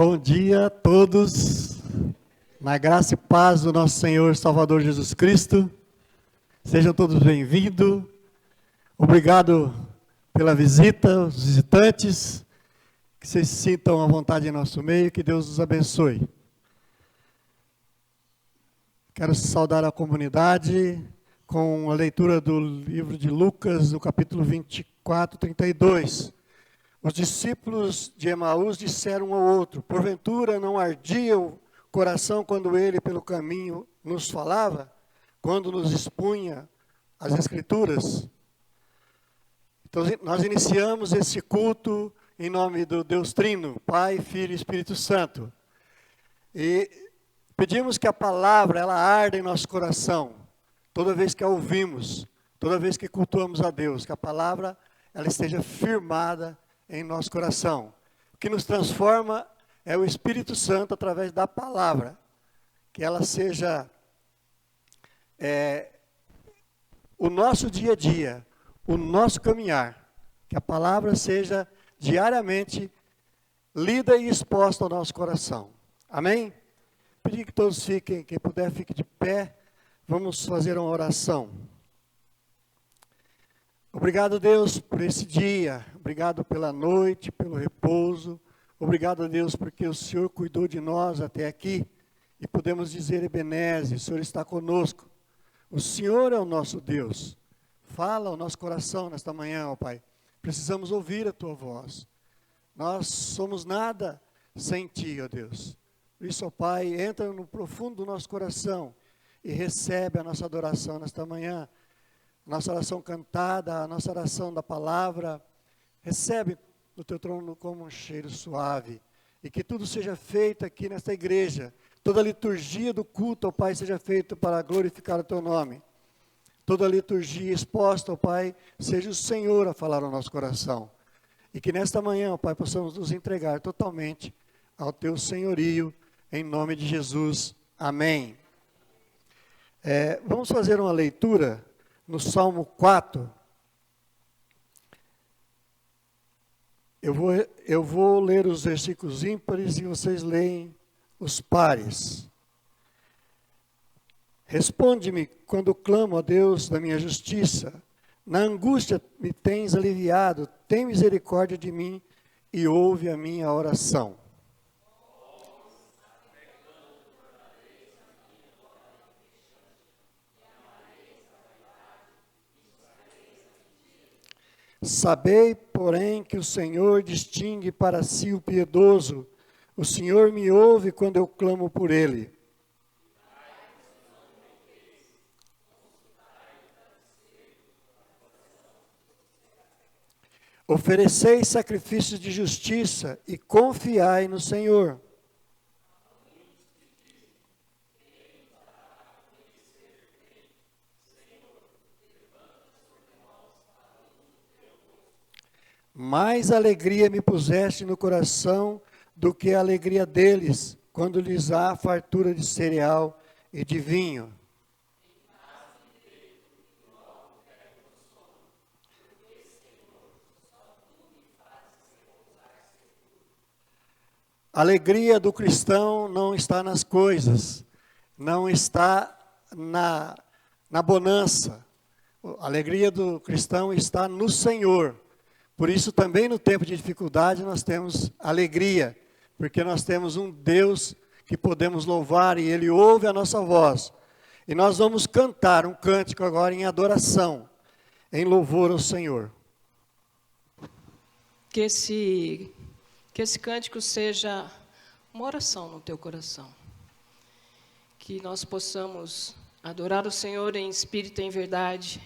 Bom dia a todos, na graça e paz do nosso Senhor Salvador Jesus Cristo. Sejam todos bem-vindos. Obrigado pela visita, os visitantes. Que vocês se sintam à vontade em nosso meio, que Deus os abençoe. Quero saudar a comunidade com a leitura do livro de Lucas, no capítulo 24, 32. Os discípulos de Emaús disseram um ao outro: porventura não ardia o coração quando ele pelo caminho nos falava, quando nos expunha as Escrituras? Então nós iniciamos esse culto em nome do Deus Trino, Pai, Filho e Espírito Santo. E pedimos que a palavra ela arda em nosso coração, toda vez que a ouvimos, toda vez que cultuamos a Deus, que a palavra ela esteja firmada em nosso coração. O que nos transforma é o Espírito Santo através da palavra. Que ela seja o nosso dia a dia, o nosso caminhar. Que a palavra seja diariamente lida e exposta ao nosso coração. Amém? Pedir que todos fiquem, quem puder fique de pé. Vamos fazer uma oração. Obrigado, Deus, por esse dia. Obrigado pela noite, pelo repouso. Obrigado, Deus, porque o Senhor cuidou de nós até aqui. E podemos dizer, Ebenezer, o Senhor está conosco. O Senhor é o nosso Deus. Fala ao nosso coração nesta manhã, ó Pai. Precisamos ouvir a Tua voz. Nós somos nada sem Ti, ó Deus. Por isso, ó Pai, entra no profundo do nosso coração e recebe a nossa adoração nesta manhã. Nossa oração cantada, a nossa oração da palavra, recebe no teu trono como um cheiro suave. E que tudo seja feito aqui nesta igreja. Toda a liturgia do culto, ó Pai, seja feita para glorificar o teu nome. Toda a liturgia exposta, ó Pai, seja o Senhor a falar ao nosso coração. E que nesta manhã, ó Pai, possamos nos entregar totalmente ao teu senhorio, em nome de Jesus. Amém. Vamos fazer uma leitura no Salmo 4, eu vou ler os versículos ímpares e vocês leem os pares. Responde-me quando clamo a Deus da minha justiça. Na angústia me tens aliviado, tem misericórdia de mim e ouve a minha oração. Sabei, porém, que o Senhor distingue para si o piedoso. O Senhor me ouve quando eu clamo por Ele. Oferecei sacrifícios de justiça e confiai no Senhor. Mais alegria me puseste no coração do que a alegria deles, quando lhes há fartura de cereal e de vinho. A alegria do cristão não está nas coisas, não está na bonança. A alegria do cristão está no Senhor. Por isso também no tempo de dificuldade nós temos alegria, porque nós temos um Deus que podemos louvar e Ele ouve a nossa voz. E nós vamos cantar um cântico agora em adoração, em louvor ao Senhor. Que esse cântico seja uma oração no teu coração. Que nós possamos adorar o Senhor em espírito e em verdade,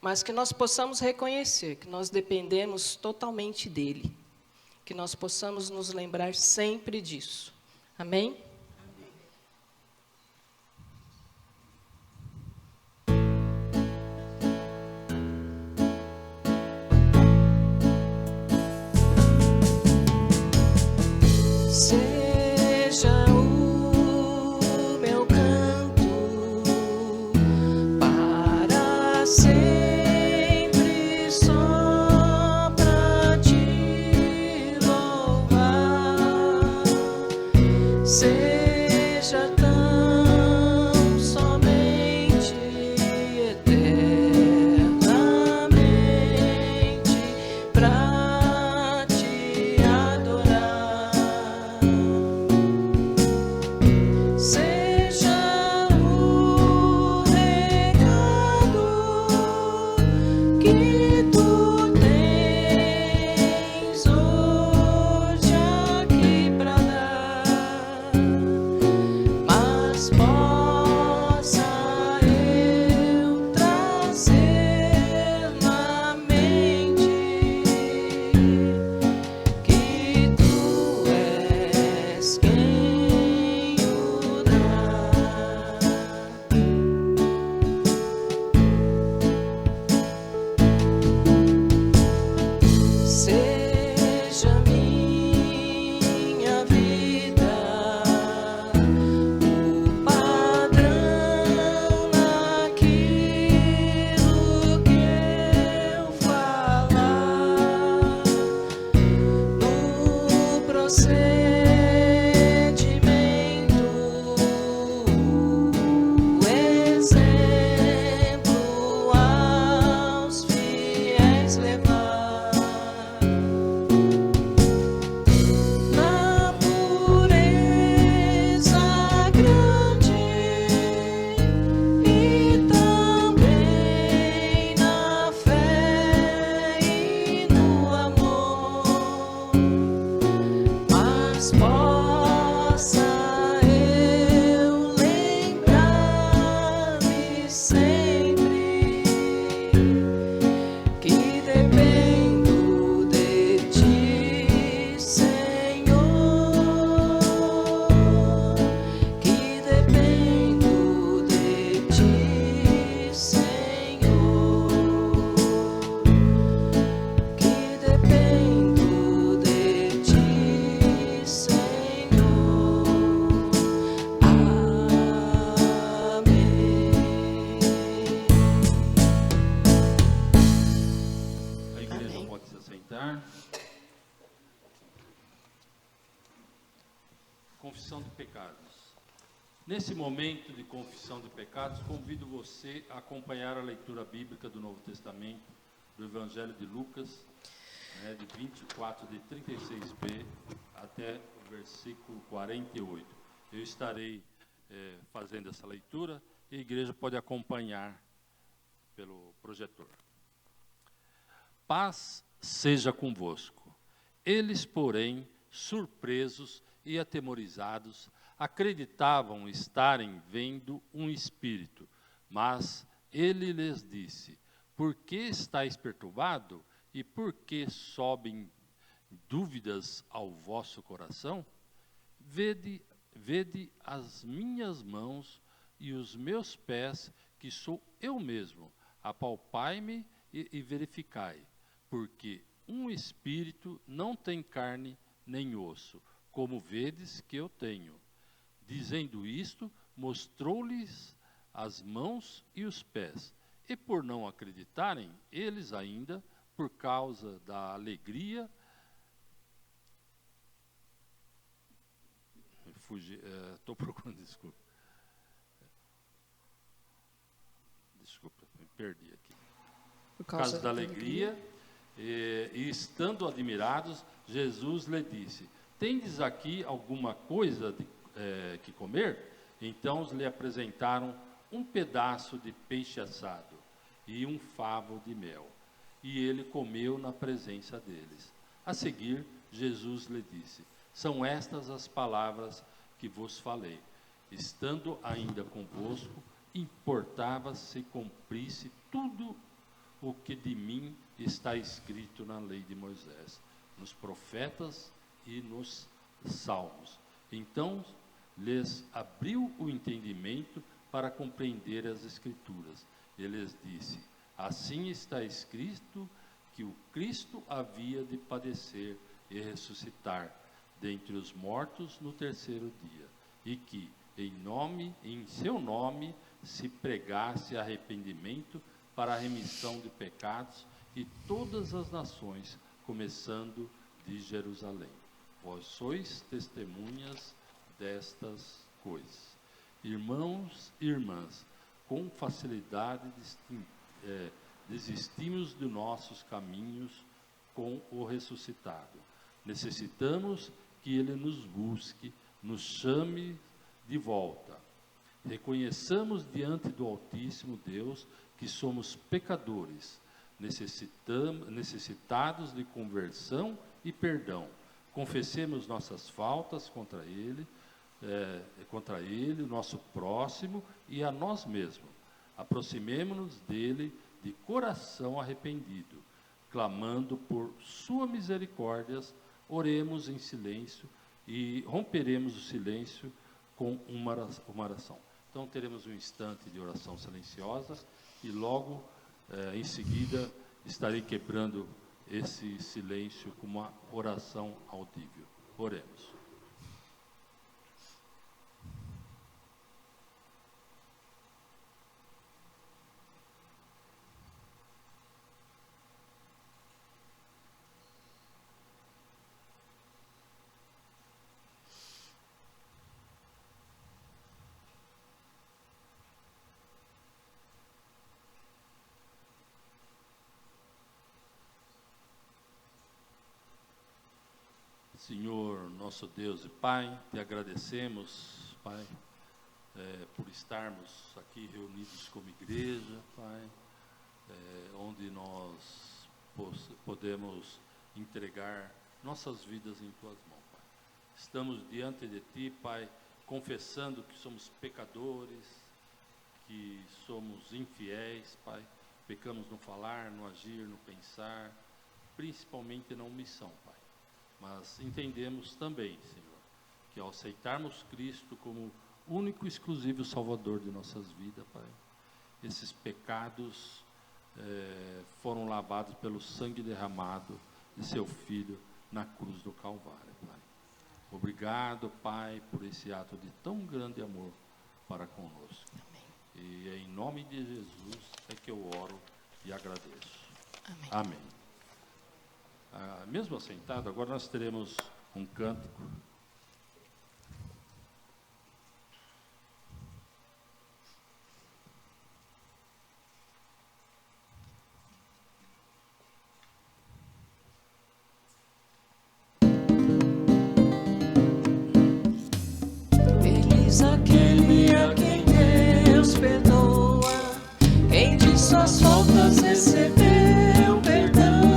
mas que nós possamos reconhecer que nós dependemos totalmente dEle. Que nós possamos nos lembrar sempre disso. Amém? Seja o meu canto para sempre só pra te louvar. seja tão somente eternamente pra te adorar. Seja o recado que tu tens hoje aqui pra dar, mas possa eu trazer na mente que tu és quem o dá. Seja minha vida o padrão naquilo que eu falar, no procedimento, exemplo aos fiéis levar. Na pureza grande e também na fé e no amor, mas possa eu lembrar-me sempre que dependo de ti, Senhor, que dependo de ti, Senhor, que dependo de ti, Senhor. Amém. A igreja Amém. pode se assentar. Confissão de pecados. Nesse momento de confissão de pecados, convido você a acompanhar a leitura bíblica do Novo Testamento, do Evangelho de Lucas, de 24, de 36b até o versículo 48. Eu estarei fazendo essa leitura e a igreja pode acompanhar pelo projetor. Paz seja convosco. Eles, porém, surpresos e atemorizados, acreditavam estarem vendo um espírito. Mas ele lhes disse: por que estáis perturbados e por que sobem dúvidas ao vosso coração? Vede as minhas mãos e os meus pés, que sou eu mesmo. Apalpai-me e verificai, porque um espírito não tem carne nem osso, como vedes que eu tenho. Dizendo isto, mostrou-lhes as mãos e os pés. E por não acreditarem, eles ainda, por causa da alegria, estou procurando, desculpa. Desculpa, me perdi aqui. Por causa da alegria, e estando admirados, Jesus lhe disse: tendes aqui alguma coisa que comer? Então lhe apresentaram um pedaço de peixe assado e um favo de mel. E ele comeu na presença deles. A seguir, Jesus lhe disse: são estas as palavras que vos falei. Estando ainda convosco, importava se cumprisse tudo o que de mim está escrito na lei de Moisés, nos profetas e nos salmos. Então lhes abriu o entendimento para compreender as Escrituras. Ele lhes disse: assim está escrito que o Cristo havia de padecer e ressuscitar dentre os mortos no terceiro dia, e que em seu nome se pregasse arrependimento para a remissão de pecados, e todas as nações, começando de Jerusalém. Vós sois testemunhas destas coisas. Irmãos e irmãs, com facilidade desistimos de nossos caminhos com o ressuscitado. Necessitamos que Ele nos busque, nos chame de volta. Reconheçamos diante do Altíssimo Deus que somos pecadores, necessitados de conversão e perdão. Confessemos nossas faltas contra Ele, o nosso próximo e a nós mesmos. Aproximemo-nos dele de coração arrependido, clamando por sua misericórdia. Oremos em silêncio e romperemos o silêncio com uma oração. Então teremos um instante de oração silenciosa e logo em seguida estarei quebrando esse silêncio com uma oração audível. Oremos. Senhor, nosso Deus e Pai, te agradecemos, Pai, por estarmos aqui reunidos como igreja, Pai, onde nós podemos entregar nossas vidas em Tuas mãos, Pai. Estamos diante de Ti, Pai, confessando que somos pecadores, que somos infiéis, Pai, pecamos no falar, no agir, no pensar, principalmente na omissão, Pai. Mas entendemos também, Senhor, que ao aceitarmos Cristo como único e exclusivo Salvador de nossas vidas, Pai, esses pecados foram lavados pelo sangue derramado de Seu Filho na cruz do Calvário, Pai. Obrigado, Pai, por esse ato de tão grande amor para conosco. Amém. E é em nome de Jesus é que eu oro e agradeço. Amém. Amém. Mesmo assentado, agora nós teremos um cântico. Feliz aquele a quem Deus perdoa, quem de suas faltas recebeu perdão.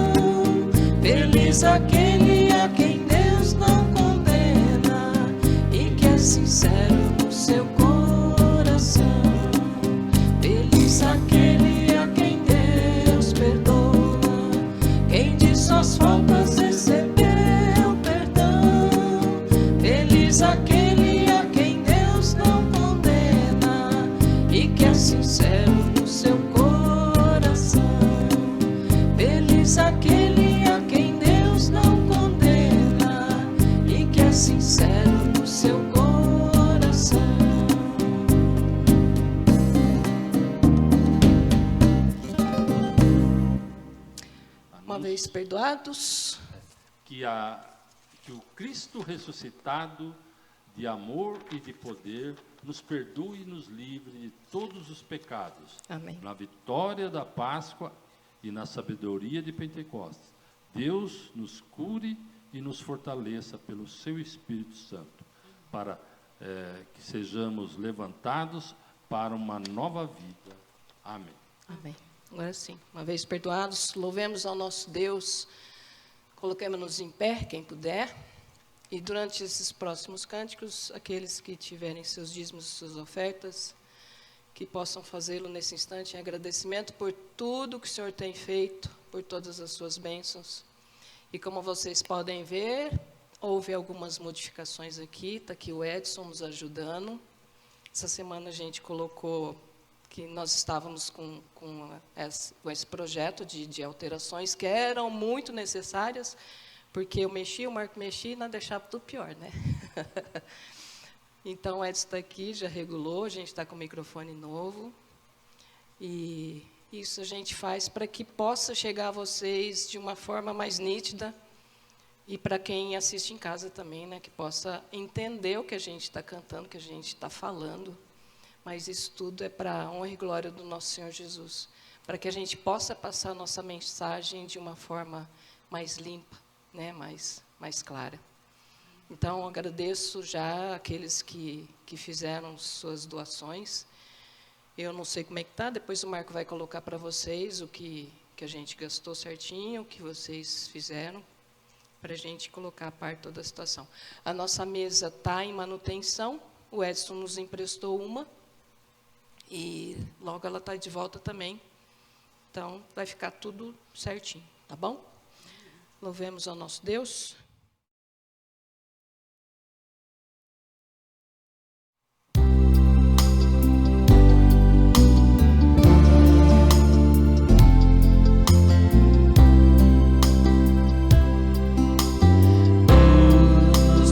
Feliz aquele a quem Deus não condena e que é sincero no seu coração. Feliz aquele a quem Deus perdoa, quem de suas faltas recebeu perdão. Feliz aquele a quem Deus não condena e que é sincero no seu coração. Feliz aquele a quem Deus não condena e que é sincero no seu coração. Uma vez perdoados, Que o Cristo ressuscitado de amor e de poder nos perdoe e nos livre de todos os pecados. amém. Na vitória da Páscoa e na sabedoria de Pentecostes, Deus nos cure e nos fortaleça pelo seu Espírito Santo, para que sejamos levantados para uma nova vida. Amém. Amém. Agora sim, uma vez perdoados, louvemos ao nosso Deus, coloquemos-nos em pé, quem puder, e durante esses próximos cânticos, aqueles que tiverem seus dízimos e suas ofertas, que possam fazê-lo nesse instante em agradecimento por tudo que o Senhor tem feito, por todas as suas bênçãos. E como vocês podem ver, houve algumas modificações aqui, está aqui o Edson nos ajudando. Essa semana a gente colocou que nós estávamos com esse projeto de alterações que eram muito necessárias, porque eu mexi, o Marco mexia e não deixava tudo pior, né? Então, o Edson está aqui, já regulou, a gente está com o microfone novo. E isso a gente faz para que possa chegar a vocês de uma forma mais nítida, E para quem assiste em casa também, né, que possa entender o que a gente está cantando, o que a gente está falando. Mas isso tudo é para a honra e glória do nosso Senhor Jesus. Para que a gente possa passar a nossa mensagem de uma forma mais limpa, né, mais clara. Então, agradeço já aqueles que fizeram suas doações. Eu não sei como é que está, depois o Marco vai colocar para vocês o que a gente gastou certinho, o que vocês fizeram, para a gente colocar a par toda a situação. A nossa mesa está em manutenção, o Edson nos emprestou uma, e logo ela está de volta também. Então, vai ficar tudo certinho, tá bom? Louvemos ao nosso Deus. Luz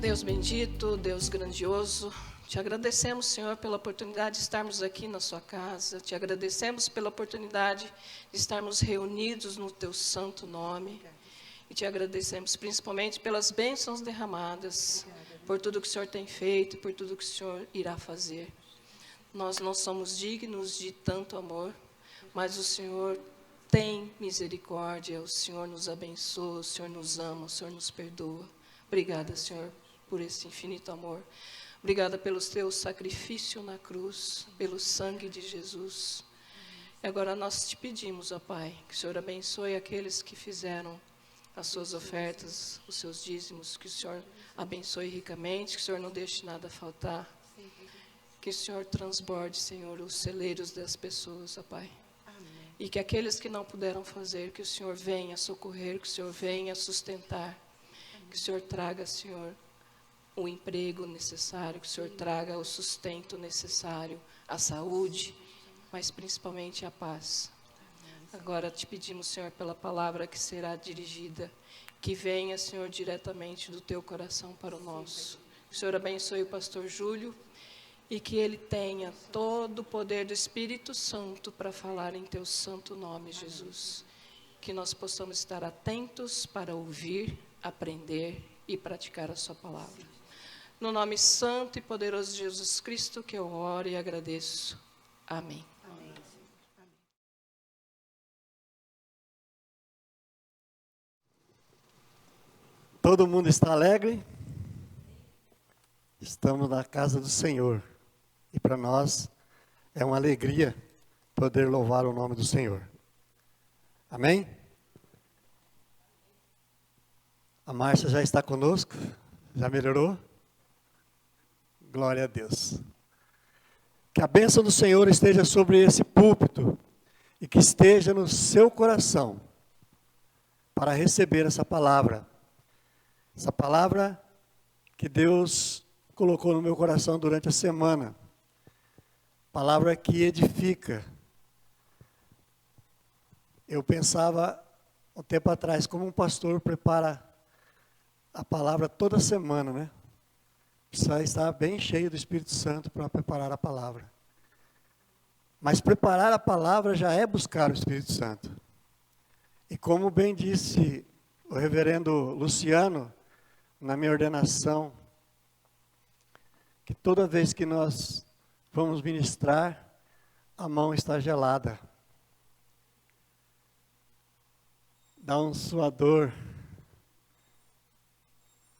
Deus bendito, Deus grandioso, te agradecemos, Senhor, pela oportunidade de estarmos aqui na sua casa. Te agradecemos pela oportunidade de estarmos reunidos no teu santo nome. E te agradecemos principalmente pelas bênçãos derramadas, por tudo que o Senhor tem feito, por tudo que o Senhor irá fazer. Nós não somos dignos de tanto amor, mas o Senhor tem misericórdia, o Senhor nos abençoa, o Senhor nos ama, o Senhor nos perdoa. Obrigada, Senhor, por esse infinito amor. Obrigada pelo teu sacrifício na cruz, pelo sangue de Jesus. E agora nós te pedimos, ó Pai, que o Senhor abençoe aqueles que fizeram as suas ofertas, os seus dízimos, que o Senhor abençoe ricamente, que o Senhor não deixe nada faltar. Que o Senhor transborde, Senhor, os celeiros das pessoas, ó Pai. Amém. E que aqueles que não puderam fazer, que o Senhor venha socorrer, que o Senhor venha sustentar. Amém. Que o Senhor traga, Senhor, o emprego necessário, que o Senhor traga o sustento necessário, a saúde, mas principalmente a paz. Agora te pedimos, Senhor, pela palavra que será dirigida, que venha, Senhor, diretamente do teu coração para o nosso. Que o Senhor abençoe o pastor Júlio e que ele tenha todo o poder do Espírito Santo para falar em teu santo nome, Jesus. Que nós possamos estar atentos para ouvir, aprender e praticar a sua palavra. No nome santo e poderoso de Jesus Cristo que eu oro e agradeço. Amém. Todo mundo está alegre? Estamos na casa do Senhor. E para nós é uma alegria poder louvar o nome do Senhor. Amém? A Márcia já está conosco? Já melhorou? Glória a Deus. Que a bênção do Senhor esteja sobre esse púlpito e que esteja no seu coração para receber essa palavra. Essa palavra que Deus colocou no meu coração durante a semana. Palavra que edifica. Eu pensava, um tempo atrás, como um pastor prepara a palavra toda semana, né? Precisa estar bem cheio do Espírito Santo para preparar a palavra. Mas preparar a palavra já é buscar o Espírito Santo. E como bem disse o reverendo Luciano, na minha ordenação, que toda vez que nós vamos ministrar, a mão está gelada. Dá um suador,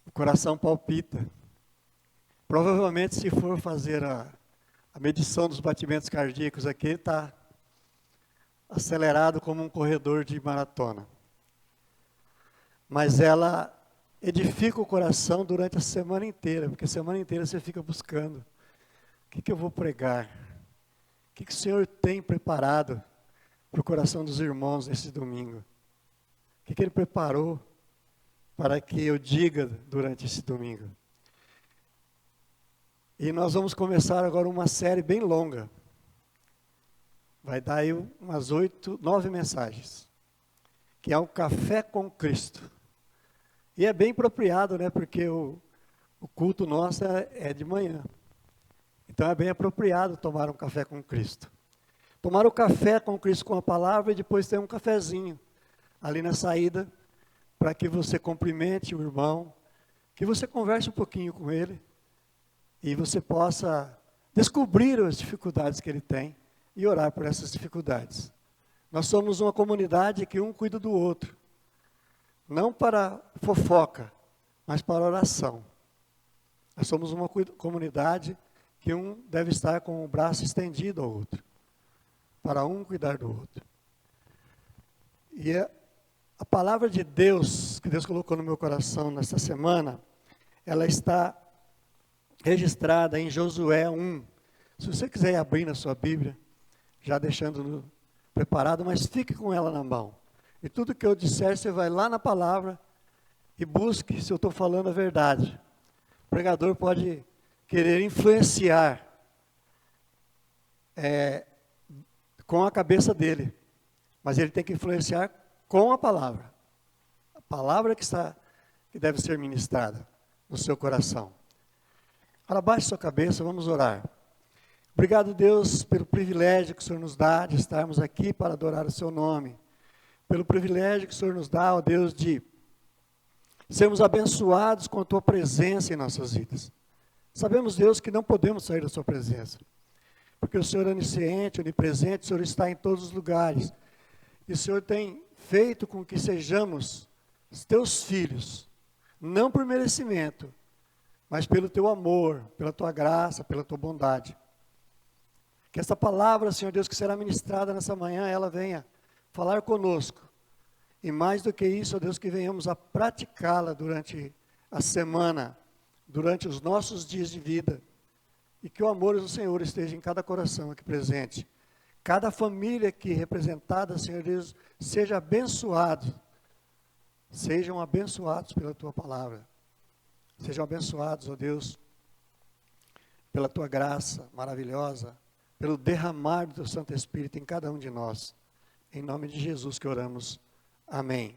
o coração palpita. Provavelmente, se for fazer a medição dos batimentos cardíacos aqui, está acelerado como um corredor de maratona. Mas ela edifica o coração durante a semana inteira, porque a semana inteira você fica buscando. O que eu vou pregar? O que o Senhor tem preparado para o coração dos irmãos nesse domingo? O que Ele preparou para que eu diga durante esse domingo? E nós vamos começar agora uma série bem longa. Vai dar aí umas 8, 9 mensagens. Que é o Café com Cristo. E é bem apropriado, né? Porque o culto nosso é de manhã. Então é bem apropriado tomar um café com Cristo. Tomar o café com Cristo com a palavra e depois ter um cafezinho ali na saída, para que você cumprimente o irmão, que você converse um pouquinho com ele e você possa descobrir as dificuldades que ele tem e orar por essas dificuldades. Nós somos uma comunidade que um cuida do outro. Não para fofoca, mas para oração. Nós somos uma comunidade que um deve estar com o braço estendido ao outro, para um cuidar do outro. E a palavra de Deus, que Deus colocou no meu coração nesta semana, ela está registrada em Josué 1. Se você quiser abrir na sua Bíblia, já deixando preparado, mas fique com ela na mão. E tudo que eu disser, você vai lá na palavra e busque se eu estou falando a verdade. O pregador pode querer influenciar com a cabeça dele, mas ele tem que influenciar com a palavra. A palavra que deve ser ministrada. no seu coração. Abaixe sua cabeça, vamos orar. Obrigado, Deus, pelo privilégio que o Senhor nos dá de estarmos aqui para adorar o seu nome. Pelo privilégio que o Senhor nos dá, ó Deus, de sermos abençoados com a tua presença em nossas vidas. Sabemos, Deus, que não podemos sair da sua presença, porque o Senhor é onisciente, onipresente, o Senhor está em todos os lugares. E o Senhor tem feito com que sejamos os teus filhos, não por merecimento, mas pelo teu amor, pela tua graça, pela tua bondade. Que essa palavra, Senhor Deus, que será ministrada nessa manhã, ela venha falar conosco. E mais do que isso, ó Deus, que venhamos a praticá-la durante a semana, durante os nossos dias de vida. E que o amor do Senhor esteja em cada coração aqui presente. Cada família aqui representada, Senhor Deus, seja abençoado. Sejam abençoados pela tua palavra. Sejam abençoados, ó Deus, pela tua graça maravilhosa, pelo derramar do teu Santo Espírito em cada um de nós. Em nome de Jesus que oramos. Amém.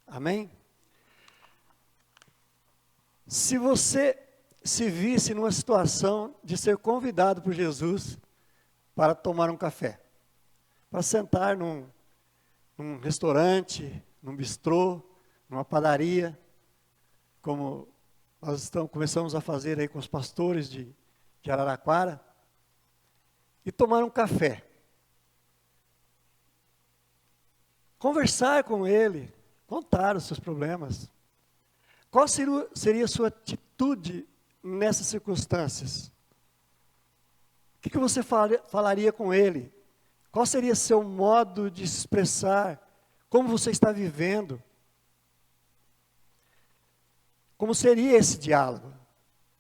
Amém? Se você se visse numa situação de ser convidado por Jesus para tomar um café, para sentar num restaurante, num bistrô, numa padaria, como nós começamos a fazer aí com os pastores de Araraquara, e tomar um café. Conversar com ele, contar os seus problemas. Qual seria a sua atitude nessas circunstâncias? O que você falaria com ele? Qual seria seu modo de se expressar? Como você está vivendo? Como seria esse diálogo?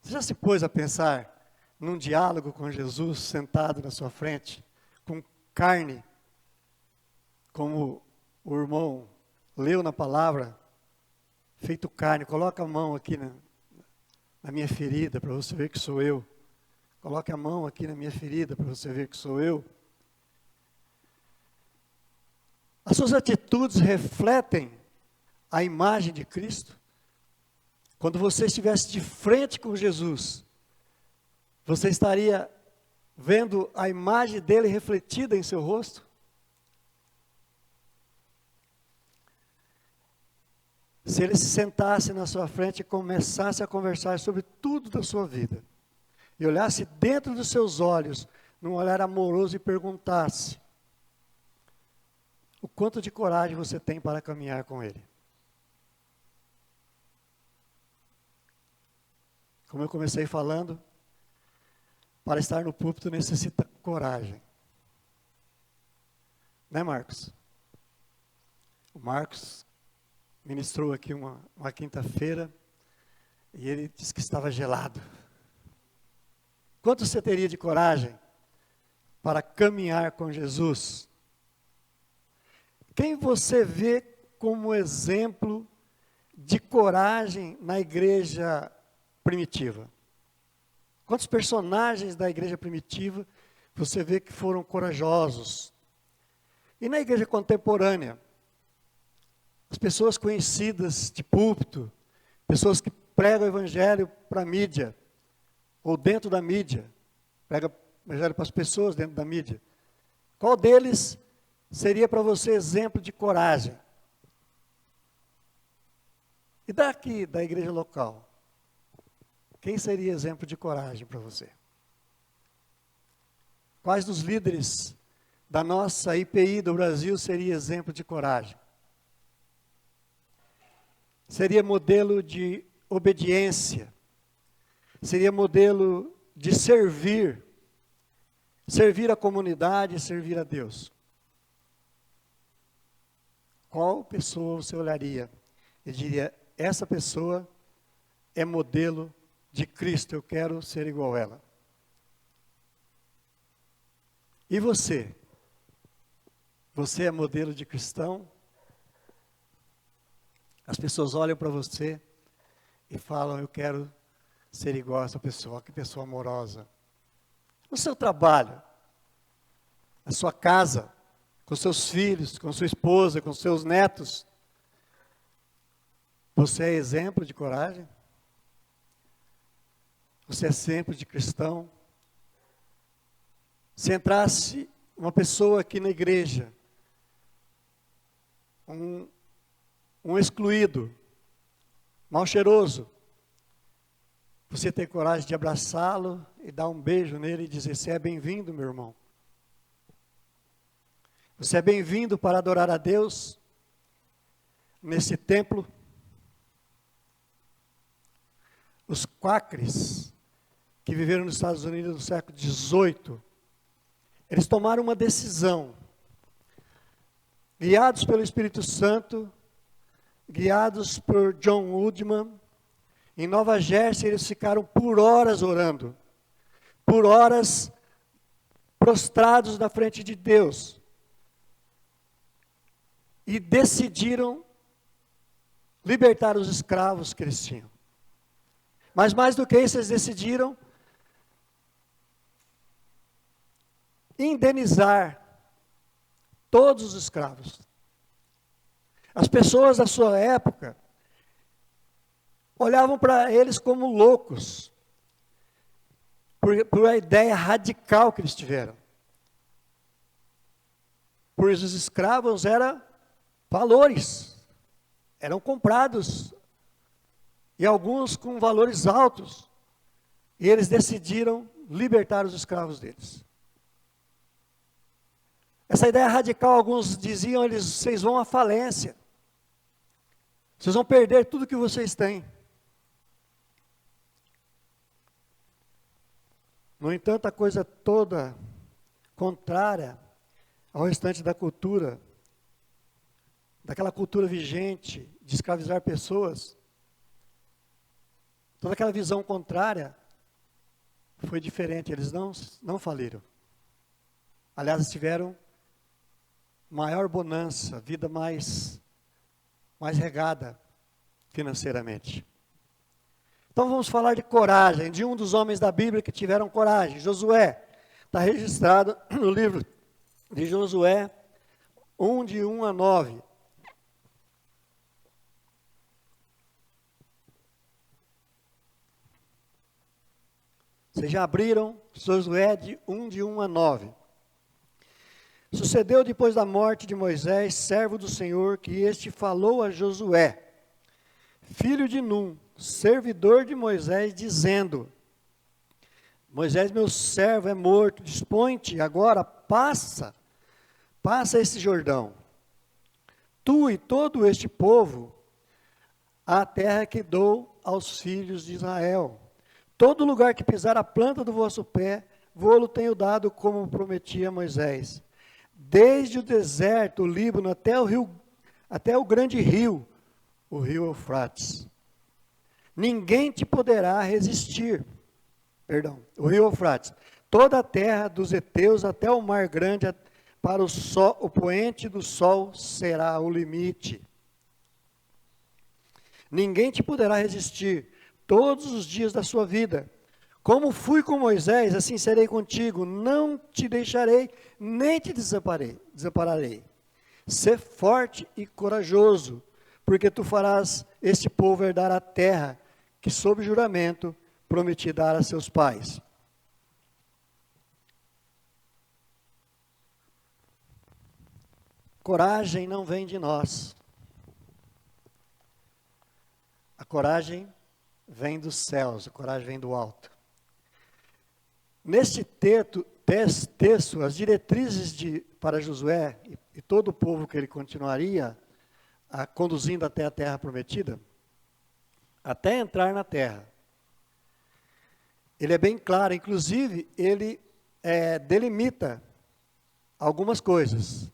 Você já se pôs a pensar num diálogo com Jesus sentado na sua frente, com carne, como o irmão leu na palavra, feito carne? Coloca a mão aqui na minha ferida para você ver que sou eu. Coloque a mão aqui na minha ferida para você ver que sou eu. As suas atitudes refletem a imagem de Cristo? Quando você estivesse de frente com Jesus, você estaria vendo a imagem dele refletida em seu rosto? Se ele se sentasse na sua frente e começasse a conversar sobre tudo da sua vida, e olhasse dentro dos seus olhos, num olhar amoroso, e perguntasse: o quanto de coragem você tem para caminhar com ele? Como eu comecei falando, para estar no púlpito necessita coragem. Né, Marcos? O Marcos ministrou aqui uma quinta-feira e ele disse que estava gelado. Quanto você teria de coragem para caminhar com Jesus? Quem você vê como exemplo de coragem na igreja primitiva? Quantos personagens da igreja primitiva você vê que foram corajosos? E na igreja contemporânea, as pessoas conhecidas de púlpito, pessoas que pregam o evangelho para a mídia, ou dentro da mídia, pregam o evangelho para as pessoas dentro da mídia. Qual deles seria para você exemplo de coragem? E daqui, da igreja local, quem seria exemplo de coragem para você? Quais dos líderes da nossa IPI do Brasil seria exemplo de coragem? Seria modelo de obediência, seria modelo de servir a comunidade, servir a Deus. Qual pessoa você olharia e diria: essa pessoa é modelo de Cristo, eu quero ser igual a ela? E você? Você é modelo de cristão? As pessoas olham para você e falam: eu quero ser igual a essa pessoa, que pessoa amorosa. No seu trabalho, na sua casa, com seus filhos, com sua esposa, com seus netos, você é exemplo de coragem? Você é sempre de cristão. Se entrasse uma pessoa aqui na igreja, um excluído, mal cheiroso, você ter coragem de abraçá-lo e dar um beijo nele e dizer: você é bem-vindo, meu irmão. Você é bem-vindo para adorar a Deus nesse templo. Os quáqueres que viveram nos Estados Unidos no século XVIII, eles tomaram uma decisão, guiados pelo Espírito Santo, guiados por John Woodman. Em Nova Jersey, eles ficaram por horas orando, por horas prostrados na frente de Deus, e decidiram libertar os escravos que eles tinham. Mas mais do que isso, eles decidiram indenizar todos os escravos. As pessoas da sua época olhavam para eles como loucos, por a ideia radical que eles tiveram. Pois os escravos eram valores, eram comprados, e alguns com valores altos, e eles decidiram libertar os escravos deles. Essa ideia radical, alguns diziam, vocês vão à falência, vocês vão perder tudo que vocês têm. No entanto, a coisa toda contrária ao restante da cultura, daquela cultura vigente de escravizar pessoas, toda aquela visão contrária foi diferente. Eles não faliram. Aliás, eles tiveram maior bonança, vida mais regada financeiramente. Então vamos falar de coragem, de um dos homens da Bíblia que tiveram coragem, Josué. Está registrado no livro de Josué 1, de 1 a 9. Vocês já abriram Josué de 1 a 9. Sucedeu depois da morte de Moisés, servo do Senhor, que este falou a Josué, filho de Num, servidor de Moisés, dizendo: Moisés, meu servo, é morto, dispõe-te agora, passa esse Jordão, tu e todo este povo, a terra que dou aos filhos de Israel. Todo lugar que pisar a planta do vosso pé, vô-lo tenho dado, como prometia Moisés. Desde o deserto, o Líbano, até o grande rio, o rio Eufrates. Ninguém te poderá resistir. O rio Eufrates. Toda a terra dos heteus até o mar grande, para o poente do sol será o limite. Ninguém te poderá resistir todos os dias da sua vida. Como fui com Moisés, assim serei contigo. Não te deixarei, nem te desampararei. Sê forte e corajoso, porque tu farás este povo herdar a terra que, sob juramento, prometi dar a seus pais. Coragem não vem de nós. A coragem vem dos céus, a coragem vem do alto. Neste texto, as diretrizes para Josué e todo o povo que ele continuaria conduzindo até a terra prometida, até entrar na terra, ele é bem claro. Inclusive ele delimita algumas coisas.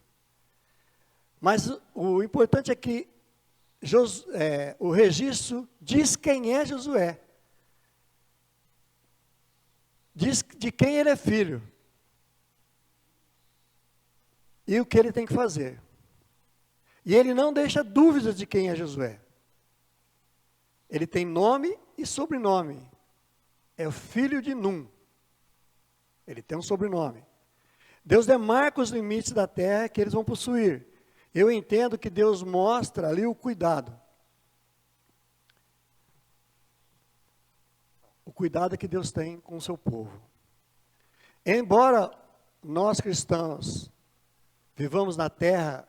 Mas o importante é que o registro diz quem é Josué. Diz de quem ele é filho. E o que ele tem que fazer. E ele não deixa dúvidas de quem é Josué. Ele tem nome e sobrenome. É o filho de Num. Ele tem um sobrenome. Deus demarca os limites da terra que eles vão possuir. Eu entendo que Deus mostra ali o cuidado. o cuidado que Deus tem com o seu povo. Embora nós cristãos vivamos na terra,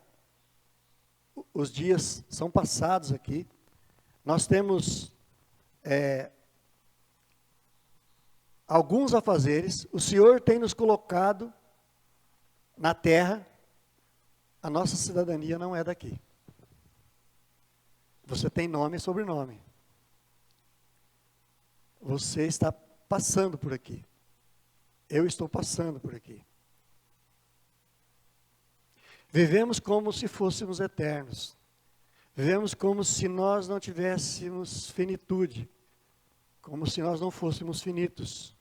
os dias são passados aqui, nós temos alguns afazeres, o Senhor tem nos colocado na terra, a nossa cidadania não é daqui. Você tem nome e sobrenome. Você está passando por aqui. Eu estou passando por aqui. Vivemos como se fôssemos eternos. Vivemos como se nós não tivéssemos finitude. Como se nós não fôssemos finitos.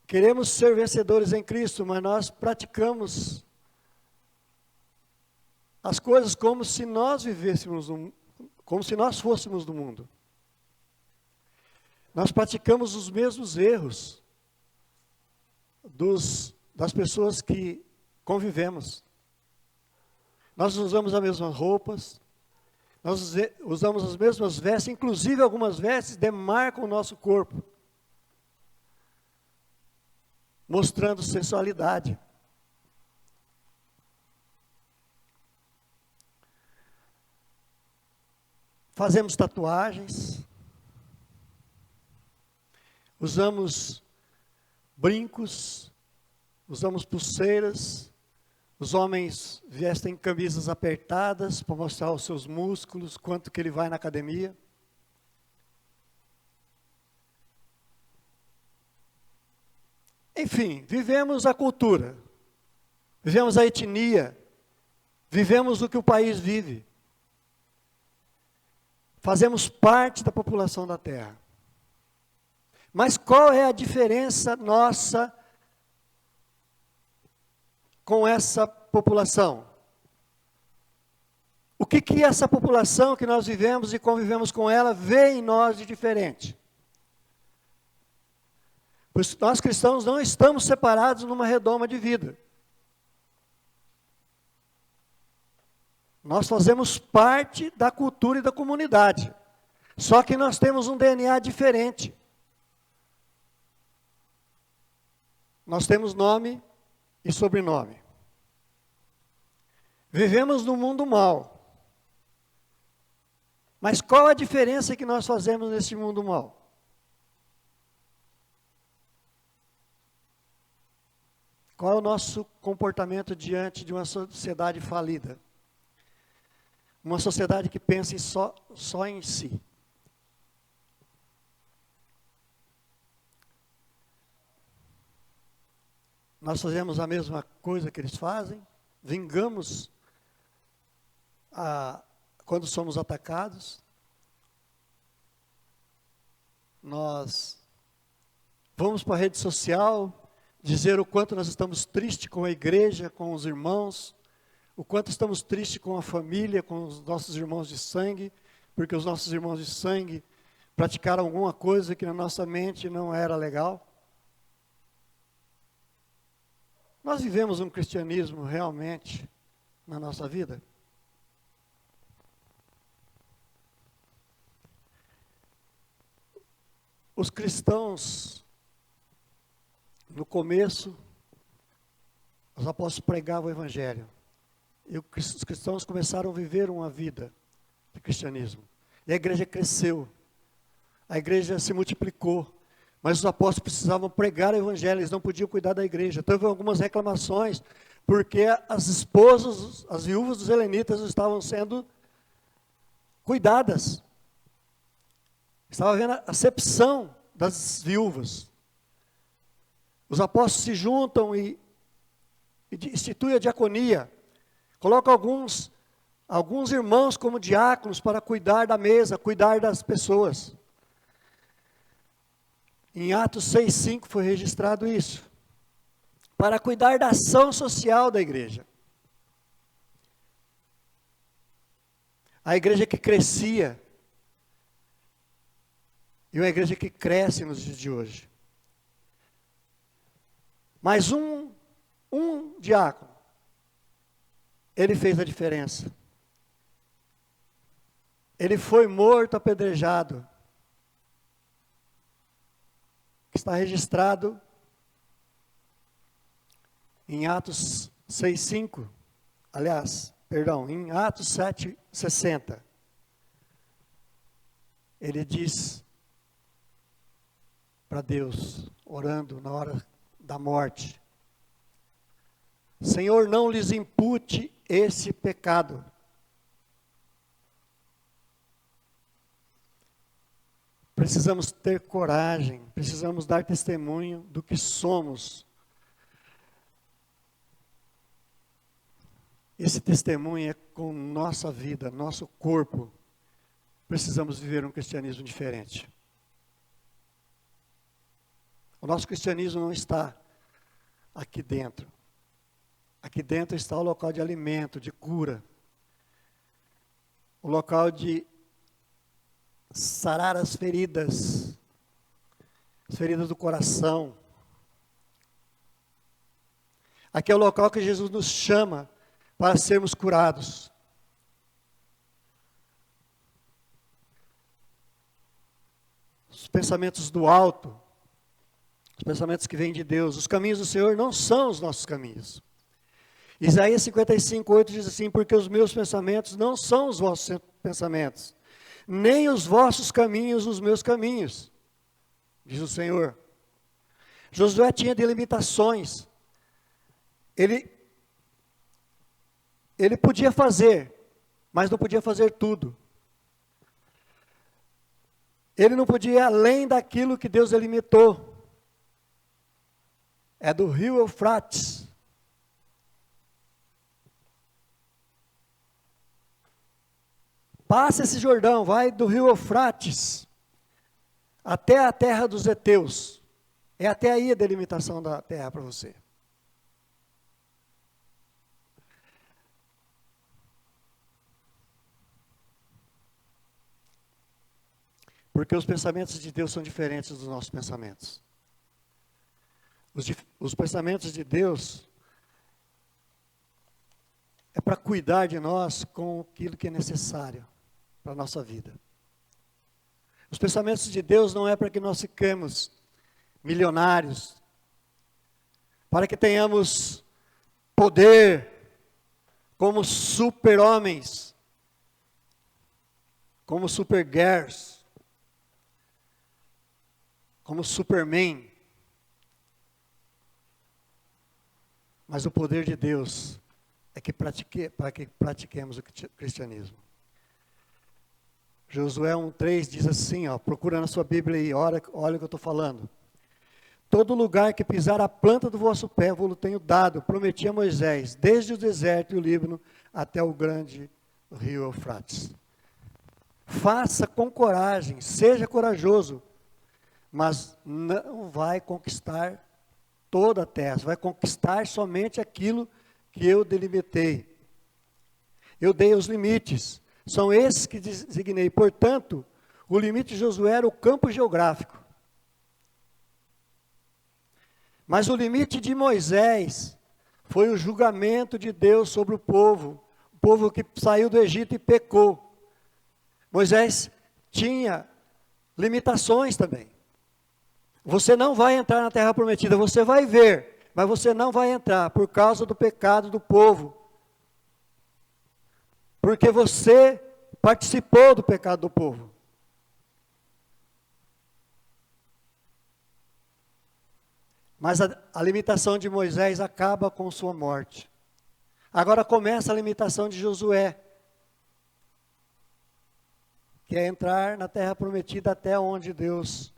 Queremos ser vencedores em Cristo, mas nós praticamos as coisas como se nós vivêssemos, como se nós fôssemos do mundo. Nós praticamos os mesmos erros das pessoas que convivemos. Nós usamos as mesmas roupas, nós usamos as mesmas vestes, inclusive algumas vestes demarcam o nosso corpo, mostrando sensualidade. Fazemos tatuagens, usamos brincos, usamos pulseiras, os homens vestem camisas apertadas para mostrar os seus músculos, quanto que ele vai na academia. Enfim, vivemos a cultura, vivemos a etnia, vivemos o que o país vive. Fazemos parte da população da terra. Mas qual é a diferença nossa com essa população? O que essa população que nós vivemos e convivemos com ela vê em nós de diferente? Pois nós cristãos não estamos separados numa redoma de vida. Nós fazemos parte da cultura e da comunidade. Só que nós temos um DNA diferente. Nós temos nome e sobrenome. Vivemos no mundo mal. Mas qual a diferença que nós fazemos nesse mundo mal? Qual é o nosso comportamento diante de uma sociedade falida? Uma sociedade que pensa só em si. Nós fazemos a mesma coisa que eles fazem, vingamos quando somos atacados. Nós vamos para a rede social dizer o quanto nós estamos tristes com a igreja, com os irmãos, o quanto estamos tristes com a família, com os nossos irmãos de sangue, porque os nossos irmãos de sangue praticaram alguma coisa que na nossa mente não era legal. Nós vivemos um cristianismo realmente na nossa vida? Os cristãos, no começo, os apóstolos pregavam o evangelho. E os cristãos começaram a viver uma vida de cristianismo. E a igreja cresceu. A igreja se multiplicou. Mas os apóstolos precisavam pregar o evangelho, eles não podiam cuidar da igreja. Então, houve algumas reclamações, porque as esposas, as viúvas dos helenitas estavam sendo cuidadas. Estava havendo a acepção das viúvas. Os apóstolos se juntam e instituem a diaconia. Colocam alguns irmãos como diáconos para cuidar da mesa, cuidar das pessoas. Em Atos 6,5 foi registrado isso. Para cuidar da ação social da igreja. A igreja que crescia. E uma igreja que cresce nos dias de hoje. Mas um diácono, ele fez a diferença. ele foi morto apedrejado. Está registrado em Atos 6:5. Aliás, perdão, em Atos 7:60. Ele diz para Deus, orando na hora da morte: Senhor, não lhes impute esse pecado. Precisamos ter coragem, precisamos dar testemunho do que somos. Esse testemunho é com nossa vida, nosso corpo. Precisamos viver um cristianismo diferente. O nosso cristianismo não está aqui dentro. Aqui dentro está o local de alimento, de cura. O local de sarar as feridas do coração. Aqui é o local que Jesus nos chama para sermos curados. Os pensamentos do alto, os pensamentos que vêm de Deus, os caminhos do Senhor não são os nossos caminhos. Isaías 55:8 diz assim: porque os meus pensamentos não são os vossos pensamentos, nem os vossos caminhos os meus caminhos, diz o Senhor. Josué tinha delimitações. Ele podia fazer, mas não podia fazer tudo. Ele não podia ir além daquilo que Deus delimitou. É do rio Eufrates. Passa esse Jordão, vai do rio Eufrates até a terra dos heteus. É até aí a delimitação da terra para você. Porque os pensamentos de Deus são diferentes dos nossos pensamentos. Os pensamentos de Deus é para cuidar de nós com aquilo que é necessário para a nossa vida. Os pensamentos de Deus não é para que nós fiquemos milionários, para que tenhamos poder como super-homens, como super-girls, como Superman. Mas o poder de Deus é para que pratiquemos o cristianismo. Josué 1:3 diz assim, procura na sua Bíblia aí, olha o que eu estou falando. Todo lugar que pisar a planta do vosso pé, vos tenho dado, prometi a Moisés, desde o deserto e o Líbano até o grande rio Eufrates. Faça com coragem, seja corajoso, mas não vai conquistar toda a terra, vai conquistar somente aquilo que eu delimitei. Eu dei os limites, são esses que designei. Portanto, o limite de Josué era o campo geográfico. Mas o limite de Moisés foi o julgamento de Deus sobre o povo que saiu do Egito e pecou. Moisés tinha limitações também. Você não vai entrar na terra prometida, você vai ver, mas você não vai entrar por causa do pecado do povo. Porque você participou do pecado do povo. Mas a limitação de Moisés acaba com sua morte. Agora começa a limitação de Josué, que é entrar na terra prometida até onde Deus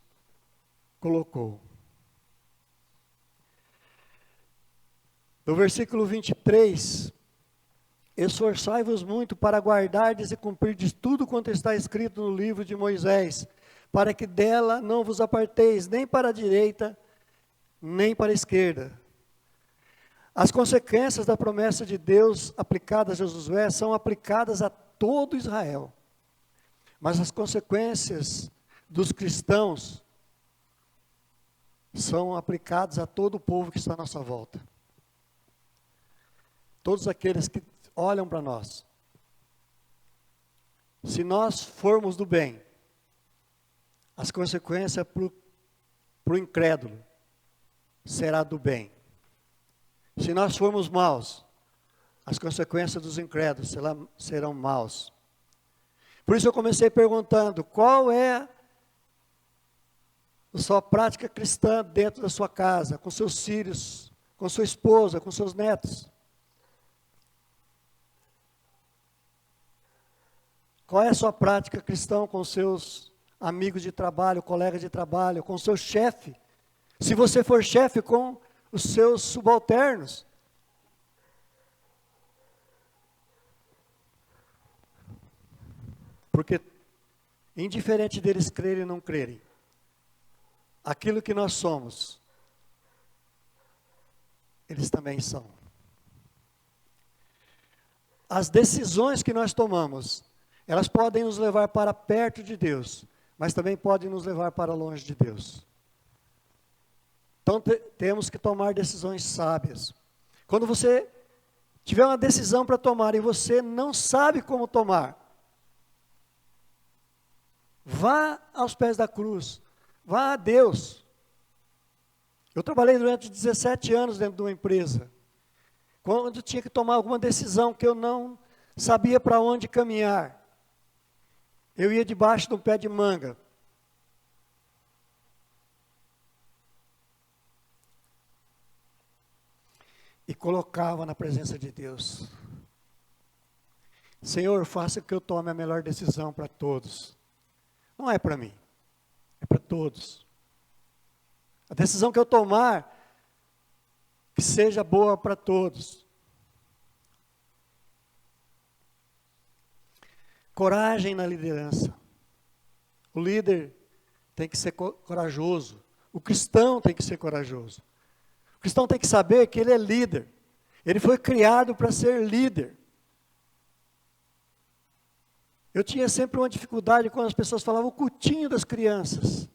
colocou. No versículo 23, esforçai-vos muito para guardardes e cumprirdes tudo quanto está escrito no livro de Moisés, para que dela não vos aparteis, nem para a direita, nem para a esquerda. As consequências da promessa de Deus aplicadas a Josué são aplicadas a todo Israel. Mas as consequências dos cristãos são aplicadas a todo o povo que está à nossa volta. Todos aqueles que olham para nós. Se nós formos do bem, as consequências para o incrédulo será do bem. Se nós formos maus, as consequências dos incrédulos serão maus. Por isso eu comecei perguntando, qual é a sua prática cristã dentro da sua casa, com seus filhos, com sua esposa, com seus netos? Qual é a sua prática cristã com seus amigos de trabalho, colegas de trabalho, com seu chefe? Se você for chefe, com os seus subalternos. Porque, indiferente deles crerem ou não crerem, aquilo que nós somos, eles também são. As decisões que nós tomamos, elas podem nos levar para perto de Deus, mas também podem nos levar para longe de Deus. Então temos que tomar decisões sábias. Quando você tiver uma decisão para tomar e você não sabe como tomar, vá aos pés da cruz, vá a Deus. Eu trabalhei durante 17 anos dentro de uma empresa. Quando tinha que tomar alguma decisão que eu não sabia para onde caminhar, eu ia debaixo de um pé de manga. E colocava na presença de Deus. Senhor, faça que eu tome a melhor decisão para todos. Não é para mim, é para todos. A decisão que eu tomar, que seja boa para todos. Coragem na liderança. O líder tem que ser corajoso. O cristão tem que ser corajoso. O cristão tem que saber que ele é líder. Ele foi criado para ser líder. Eu tinha sempre uma dificuldade quando as pessoas falavam o cultinho das crianças.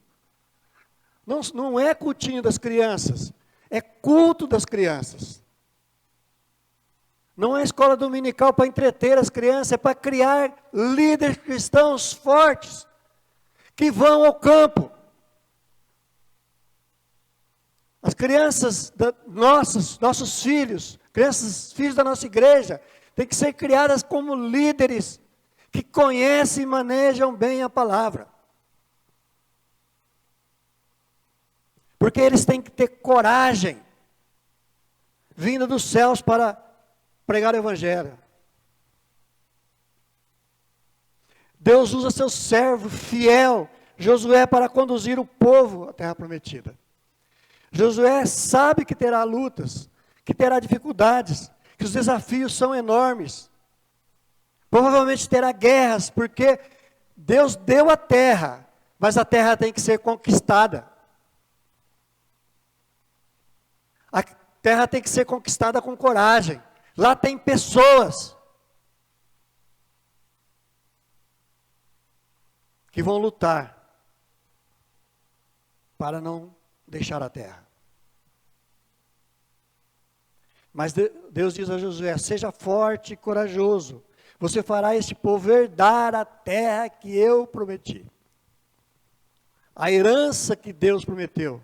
Não é cultinho das crianças, é culto das crianças. Não é escola dominical para entreter as crianças, é para criar líderes cristãos fortes, que vão ao campo. As crianças, nossos filhos, filhos da nossa igreja, têm que ser criadas como líderes, que conhecem e manejam bem a palavra. Porque eles têm que ter coragem, vinda dos céus para pregar o evangelho. Deus usa seu servo fiel, Josué, para conduzir o povo à terra prometida. Josué sabe que terá lutas, que terá dificuldades, que os desafios são enormes. Provavelmente terá guerras, porque Deus deu a terra, mas a terra tem que ser conquistada. A terra tem que ser conquistada com coragem. Lá tem pessoas que vão lutar para não deixar a terra. Mas Deus diz a Josué: seja forte e corajoso. Você fará este povo herdar a terra que eu prometi. A herança que Deus prometeu.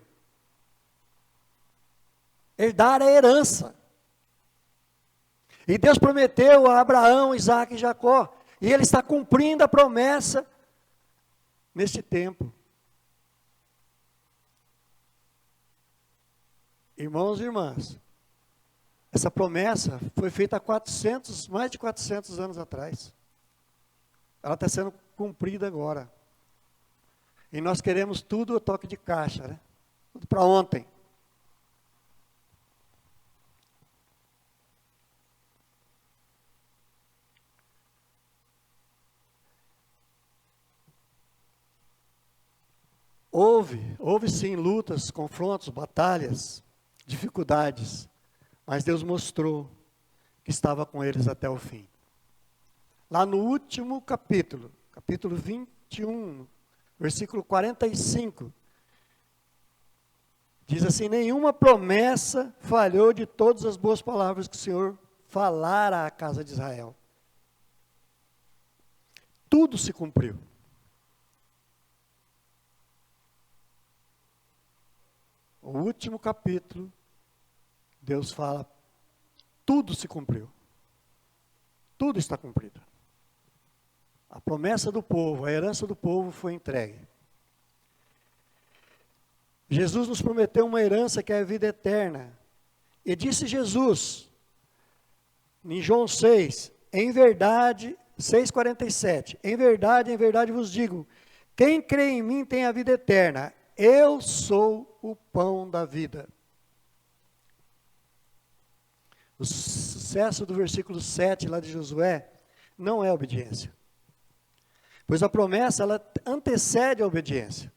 Herdar é herança. E Deus prometeu a Abraão, Isaac e Jacó. E Ele está cumprindo a promessa neste tempo. Irmãos e irmãs, essa promessa foi feita há mais de 400 anos atrás. Ela está sendo cumprida agora. E nós queremos tudo a toque de caixa, né? Tudo para ontem. Houve sim lutas, confrontos, batalhas, dificuldades, mas Deus mostrou que estava com eles até o fim. Lá no último capítulo, capítulo 21, versículo 45, diz assim: nenhuma promessa falhou de todas as boas palavras que o Senhor falara à casa de Israel. tudo se cumpriu. O último capítulo, Deus fala, tudo se cumpriu. Tudo está cumprido. A promessa do povo, a herança do povo foi entregue. Jesus nos prometeu uma herança que é a vida eterna. E disse Jesus, em João 6, em verdade, 6,47, em verdade vos digo, quem crê em mim tem a vida eterna, eu sou o pão da vida. O sucesso do versículo 7 lá de Josué não é obediência. Pois a promessa, ela antecede a obediência.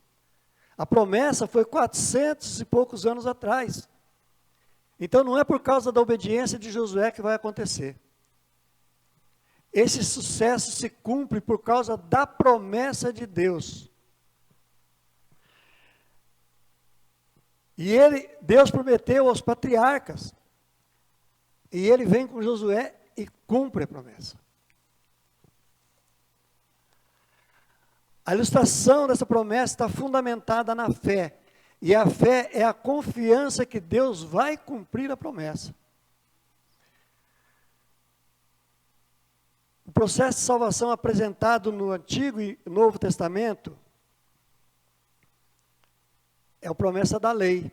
A promessa foi 400 e poucos anos atrás. Então não é por causa da obediência de Josué que vai acontecer. Esse sucesso se cumpre por causa da promessa de Deus. E Deus prometeu aos patriarcas. E ele vem com Josué e cumpre a promessa. A ilustração dessa promessa está fundamentada na fé. E a fé é a confiança que Deus vai cumprir a promessa. O processo de salvação apresentado no Antigo e Novo Testamento é a promessa da lei.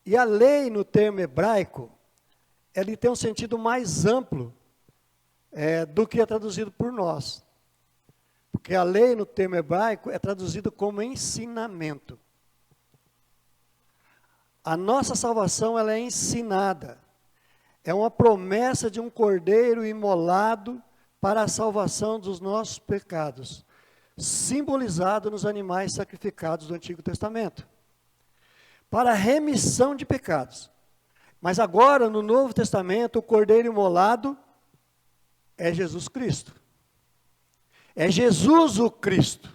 E a lei, no termo hebraico, ele tem um sentido mais amplo do que é traduzido por nós. Porque a lei, no termo hebraico, é traduzido como ensinamento. A nossa salvação, ela é ensinada. É uma promessa de um cordeiro imolado para a salvação dos nossos pecados, simbolizado nos animais sacrificados do Antigo Testamento, para a remissão de pecados. Mas agora, no Novo Testamento, o cordeiro imolado é Jesus Cristo. É Jesus o Cristo,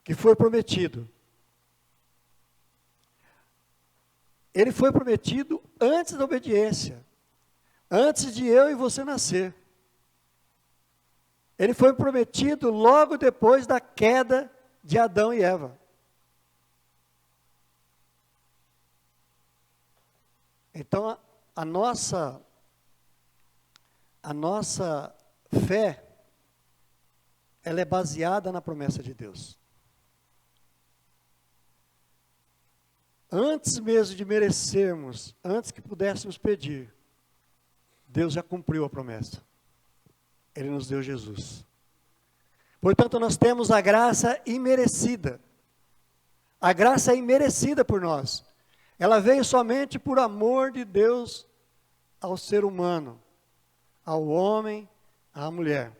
que foi prometido. Ele foi prometido antes da obediência, antes de eu e você nascer. Ele foi prometido logo depois da queda de Adão e Eva. Então, a nossa fé, ela é baseada na promessa de Deus. Antes mesmo de merecermos, antes que pudéssemos pedir, Deus já cumpriu a promessa. Ele nos deu Jesus. Portanto, nós temos a graça imerecida. A graça é imerecida por nós. Ela veio somente por amor de Deus ao ser humano, ao homem, à mulher.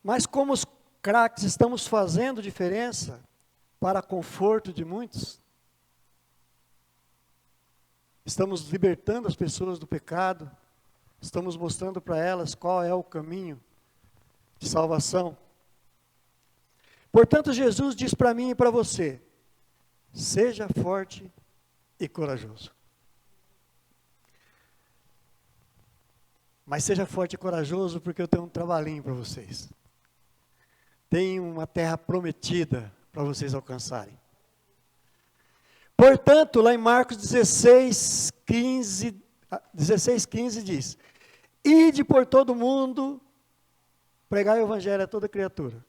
Mas como os craques estamos fazendo diferença para conforto de muitos, estamos libertando as pessoas do pecado, estamos mostrando para elas qual é o caminho de salvação. Portanto, Jesus diz para mim e para você, seja forte e corajoso. Mas seja forte e corajoso porque eu tenho um trabalhinho para vocês. Tem uma terra prometida para vocês alcançarem. Portanto, lá em Marcos 16:15 diz, ide por todo mundo, pregai o evangelho a toda criatura.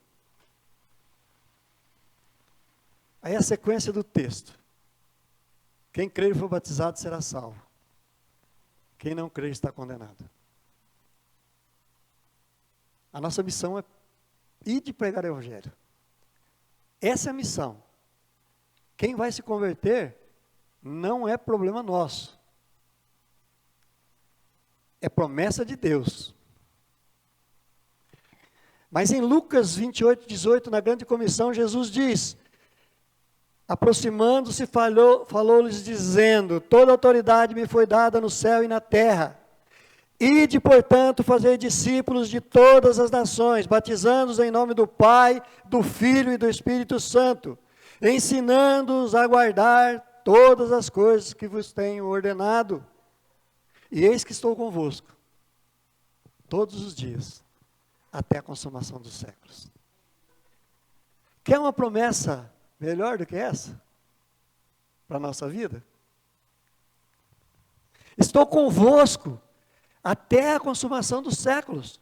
Aí a sequência do texto. Quem crer e for batizado será salvo. Quem não crer está condenado. A nossa missão é ir de pregar o evangelho. Essa é a missão. Quem vai se converter não é problema nosso. É promessa de Deus. Mas em Lucas 28:18, na grande comissão, Jesus diz, aproximando-se, falou-lhes dizendo, toda autoridade me foi dada no céu e na terra. Ide, portanto, fazei discípulos de todas as nações, batizando-os em nome do Pai, do Filho e do Espírito Santo, ensinando-os a guardar todas as coisas que vos tenho ordenado. E eis que estou convosco, todos os dias, até a consumação dos séculos. Quer uma promessa melhor do que essa? Para a nossa vida? Estou convosco, até a consumação dos séculos.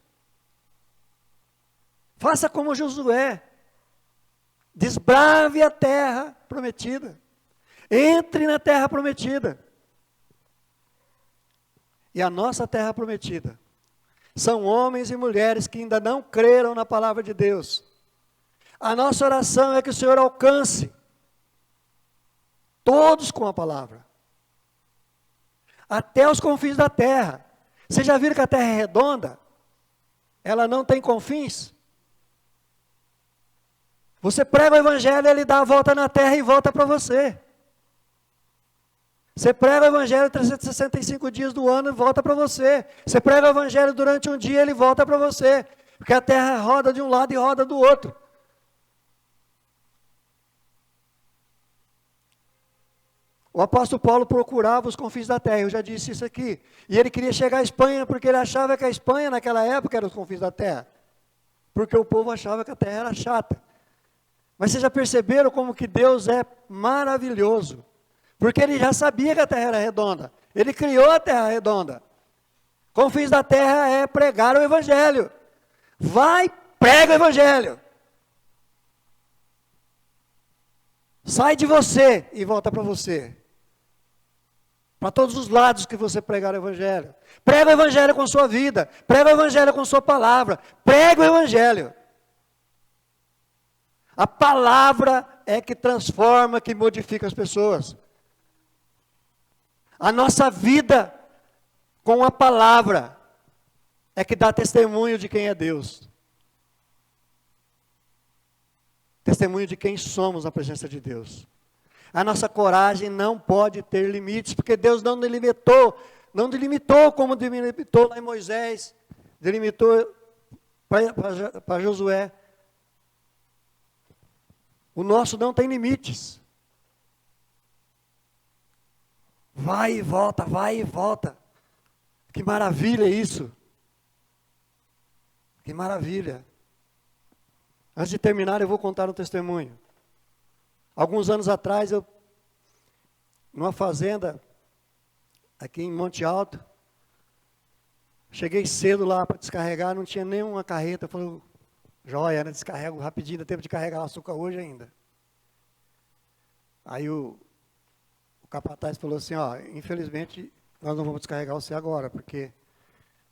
Faça como Josué. Desbrave a terra prometida. Entre na terra prometida. E a nossa terra prometida são homens e mulheres que ainda não creram na palavra de Deus. A nossa oração é que o Senhor alcance todos com a palavra. Até os confins da terra. Vocês já viram que a terra é redonda? Ela não tem confins? Você prega o evangelho, ele dá a volta na terra e volta para você. Você prega o evangelho 365 dias do ano e volta para você. Você prega o evangelho durante um dia, ele volta para você. Porque a terra roda de um lado e roda do outro. O apóstolo Paulo procurava os confins da terra, eu já disse isso aqui. E ele queria chegar à Espanha porque ele achava que a Espanha naquela época era os confins da terra. Porque o povo achava que a terra era chata. Mas vocês já perceberam como que Deus é maravilhoso? Porque ele já sabia que a terra era redonda. Ele criou a terra redonda. Confins da terra é pregar o evangelho. Vai, prega o evangelho. Sai de você e volta para você. Para todos os lados que você pregar o evangelho. Prega o evangelho com sua vida. Prega o evangelho com sua palavra. Prega o evangelho. A palavra é que transforma, que modifica as pessoas. A nossa vida com a palavra é que dá testemunho de quem é Deus. Testemunho de quem somos na presença de Deus. A nossa coragem não pode ter limites, porque Deus não delimitou como delimitou lá em Moisés, delimitou para Josué. O nosso não tem limites. Vai e volta, vai e volta. Que maravilha isso. Que maravilha. Antes de terminar, eu vou contar um testemunho. Alguns anos atrás, numa fazenda, aqui em Monte Alto, cheguei cedo lá para descarregar, não tinha nenhuma carreta. Eu falei, joia, né? Descarrego rapidinho, dá tempo de carregar o açúcar hoje ainda. Aí o capataz falou assim, ó, infelizmente nós não vamos descarregar você agora, porque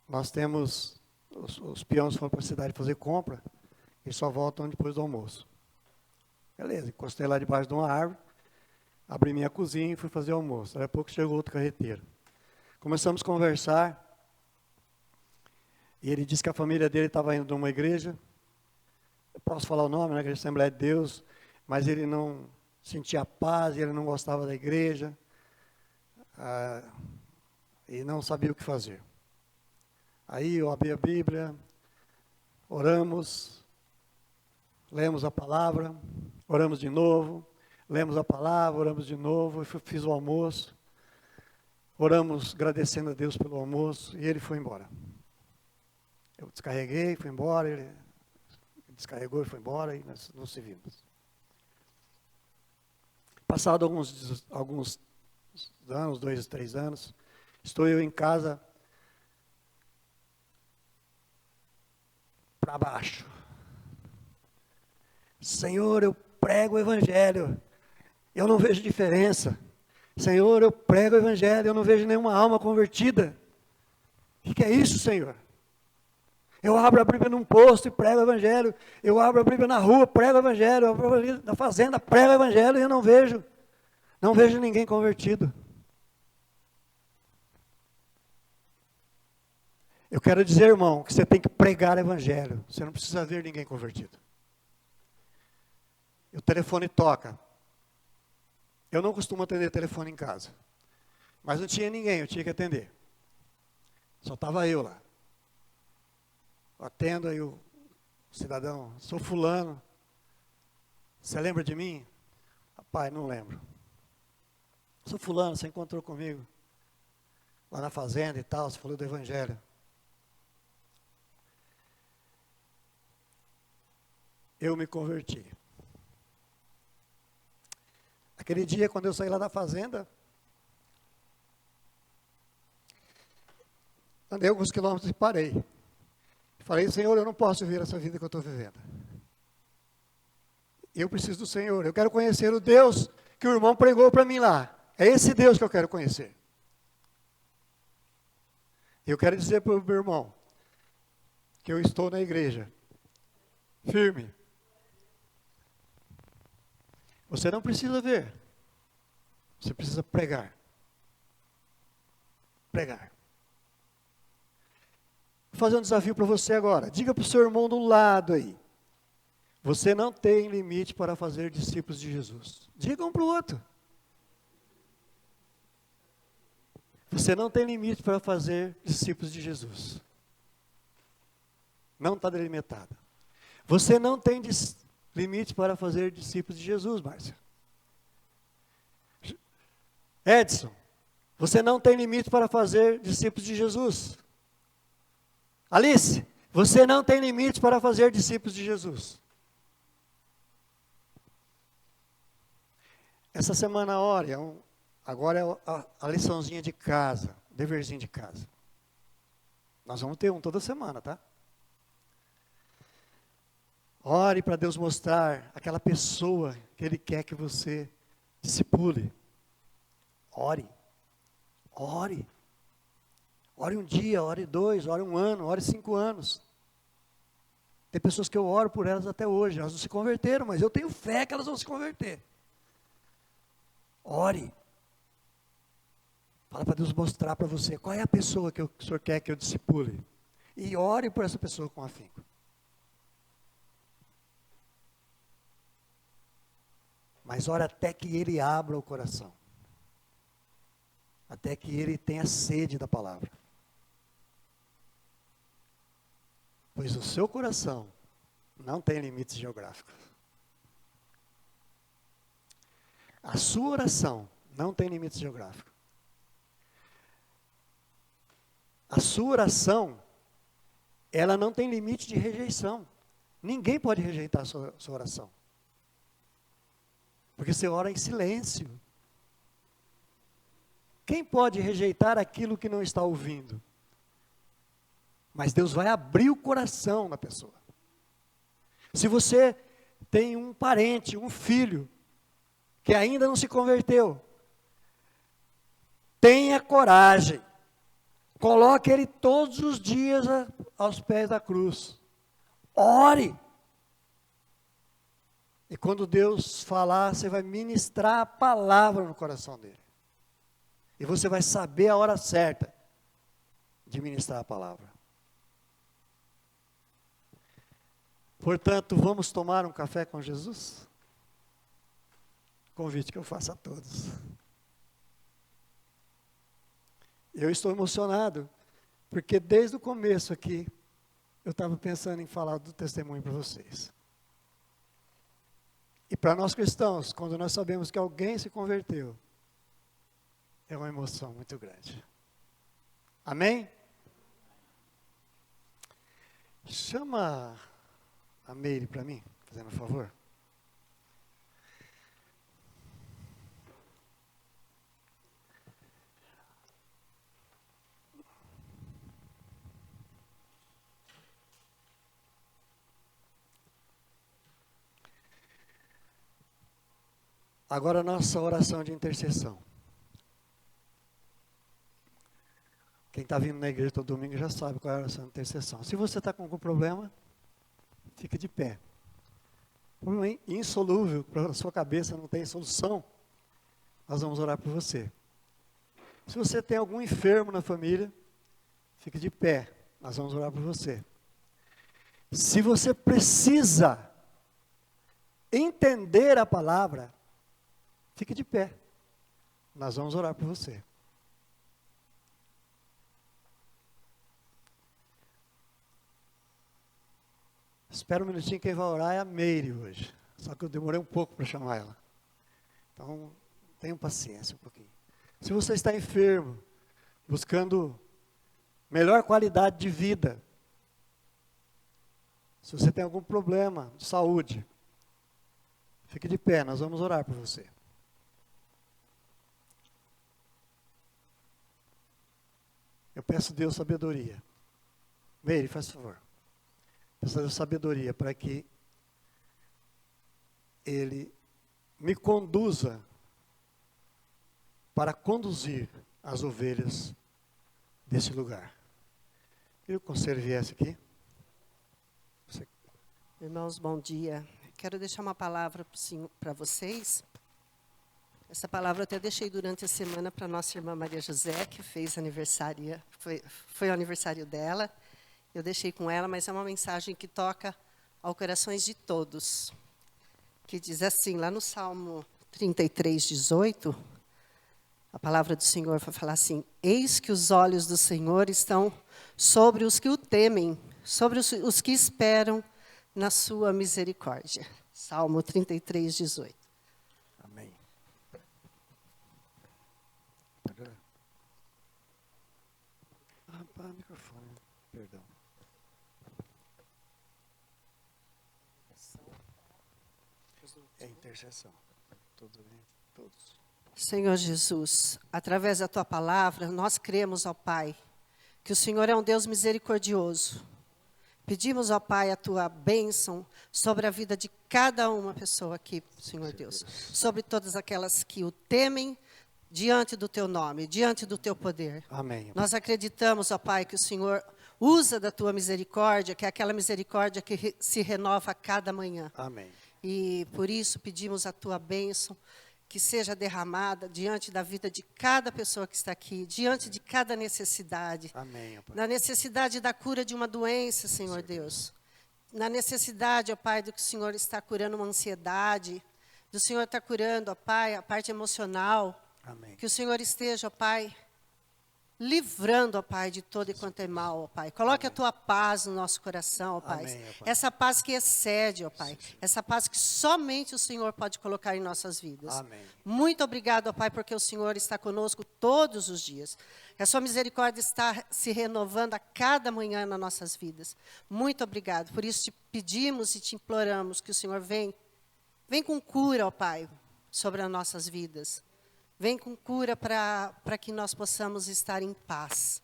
nós temos, os peões foram para a cidade fazer compra, e só voltam depois do almoço. Beleza, encostei lá debaixo de uma árvore, abri minha cozinha e fui fazer o almoço. Daí a pouco chegou outro carreteiro. Começamos a conversar, e ele disse que a família dele estava indo de uma igreja, eu posso falar o nome, né, Igreja Assembleia de Deus, mas ele não sentia paz, ele não gostava da igreja, e não sabia o que fazer. Aí eu abri a Bíblia, oramos, lemos a palavra, oramos de novo, lemos a palavra, oramos de novo, eu fiz o almoço, oramos agradecendo a Deus pelo almoço, e ele foi embora. Eu descarreguei, fui embora, ele descarregou e foi embora, e nós nos vimos. Passado alguns anos, 2, 3 anos, estou eu em casa, para baixo. Senhor, eu prego o evangelho, eu não vejo diferença. Senhor, eu prego o evangelho, eu não vejo nenhuma alma convertida. O que é isso, Senhor? Eu abro a Bíblia num posto e prego o evangelho. Eu abro a Bíblia na rua, prego o evangelho. Eu abro a Bíblia na fazenda, prego o evangelho e eu não vejo ninguém convertido. Eu quero dizer, irmão, que você tem que pregar o evangelho. Você não precisa ver ninguém convertido. O telefone toca. Eu não costumo atender telefone em casa. Mas não tinha ninguém, eu tinha que atender. Só estava eu lá. Atendo aí o cidadão, sou fulano. Você lembra de mim? Rapaz, não lembro. Sou fulano, você encontrou comigo. lá na fazenda e tal, você falou do Evangelho. Eu me converti. Aquele dia, quando eu saí lá da fazenda, andei alguns quilômetros e parei. Falei, Senhor, eu não posso viver essa vida que eu estou vivendo. Eu preciso do Senhor. Eu quero conhecer o Deus que o irmão pregou para mim lá. É esse Deus que eu quero conhecer. Eu quero dizer para o meu irmão que eu estou na igreja, firme. Você não precisa ver. Você precisa pregar. Pregar. Vou fazer um desafio para você agora. Diga para o seu irmão do lado aí. Você não tem limite para fazer discípulos de Jesus. Diga um para o outro. Você não tem limite para fazer discípulos de Jesus. Não está delimitado. Você não tem limite para fazer discípulos de Jesus, Márcia. Edson, você não tem limite para fazer discípulos de Jesus. Alice, você não tem limite para fazer discípulos de Jesus. Essa semana, ore, agora é a liçãozinha de casa, o deverzinho de casa. Nós vamos ter um toda semana, tá? Ore para Deus mostrar aquela pessoa que Ele quer que você discipule. Ore. Ore. Ore um dia, ore 2, ore 1 ano, ore 5 anos. Tem pessoas que eu oro por elas até hoje, elas não se converteram, mas eu tenho fé que elas vão se converter. Ore. Fala para Deus mostrar para você qual é a pessoa que o Senhor quer que eu discipule. E ore por essa pessoa com afinco. Mas ore até que Ele abra o coração. Até que Ele tenha sede da palavra. Pois o seu coração não tem limites geográficos. A sua oração não tem limites geográficos. A sua oração, ela não tem limite de rejeição. Ninguém pode rejeitar a sua oração. Porque você ora em silêncio. Quem pode rejeitar aquilo que não está ouvindo? Mas Deus vai abrir o coração na pessoa. Se você tem um parente, um filho, que ainda não se converteu, tenha coragem. Coloque ele todos os dias aos pés da cruz. Ore. E quando Deus falar, você vai ministrar a palavra no coração dele. E você vai saber a hora certa de ministrar a palavra. Portanto, vamos tomar um café com Jesus? Convite que eu faço a todos. Eu estou emocionado, porque desde o começo aqui, eu estava pensando em falar do testemunho para vocês. E para nós cristãos, quando nós sabemos que alguém se converteu, é uma emoção muito grande. Amém? Chama a Meire para mim, fazendo um favor. Agora a nossa oração de intercessão. Quem está vindo na igreja todo domingo já sabe qual é a oração de intercessão. Se você está com algum problema, fique de pé. Problema insolúvel, para a sua cabeça não tem solução, nós vamos orar por você. Se você tem algum enfermo na família, fique de pé, nós vamos orar por você. Se você precisa entender a palavra, fique de pé. Nós vamos orar por você. Espera um minutinho, quem vai orar é a Meire hoje. Só que eu demorei um pouco para chamar ela. Então, tenham paciência um pouquinho. Se você está enfermo, buscando melhor qualidade de vida. Se você tem algum problema de saúde, fique de pé, nós vamos orar por você. Eu peço a Deus sabedoria. Meire, faz favor. Peço a Deus sabedoria para que Ele me conduza para conduzir as ovelhas desse lugar. Queria que o conselho viesse aqui. Irmãos, bom dia. Quero deixar uma palavra para vocês. Essa palavra eu até deixei durante a semana para a nossa irmã Maria José, que fez aniversário, foi o aniversário dela. Eu deixei com ela, mas é uma mensagem que toca aos corações de todos. Que diz assim, lá no Salmo 33:18, a palavra do Senhor vai falar assim: eis que os olhos do Senhor estão sobre os que o temem, sobre os que esperam na sua misericórdia. Salmo 33:18. Amém. Microfone, perdão. É intercessão. Tudo bem? Todos. Senhor Jesus, através da Tua palavra, nós cremos, ó Pai, que o Senhor é um Deus misericordioso. Pedimos, ó Pai, a Tua bênção sobre a vida de cada uma pessoa aqui, Senhor Deus. Sobre todas aquelas que o temem diante do Teu nome, diante do Teu poder. Amém. Nós acreditamos, ó Pai, que o Senhor usa da Tua misericórdia, que é aquela misericórdia que se renova a cada manhã. Amém. E por isso pedimos a Tua bênção, que seja derramada diante da vida de cada pessoa que está aqui, diante de cada necessidade. Amém, ó Pai. Na necessidade da cura de uma doença, Senhor Deus. Na necessidade, ó Pai, do que o Senhor está curando uma ansiedade, do Senhor está curando, ó Pai, a parte emocional. Amém. Que o Senhor esteja, ó Pai, livrando, ó Pai, de todo e quanto é mal, ó Pai. Coloque a Tua paz no nosso coração, ó Pai. Amém, ó Pai. Essa paz que excede, ó Pai. Essa paz que somente o Senhor pode colocar em nossas vidas. Amém. Muito obrigado, ó Pai, porque o Senhor está conosco todos os dias. A Sua misericórdia está se renovando a cada manhã nas nossas vidas. Muito obrigado. Por isso te pedimos e te imploramos que o Senhor vem com cura, ó Pai, sobre as nossas vidas. Vem com cura para que nós possamos estar em paz.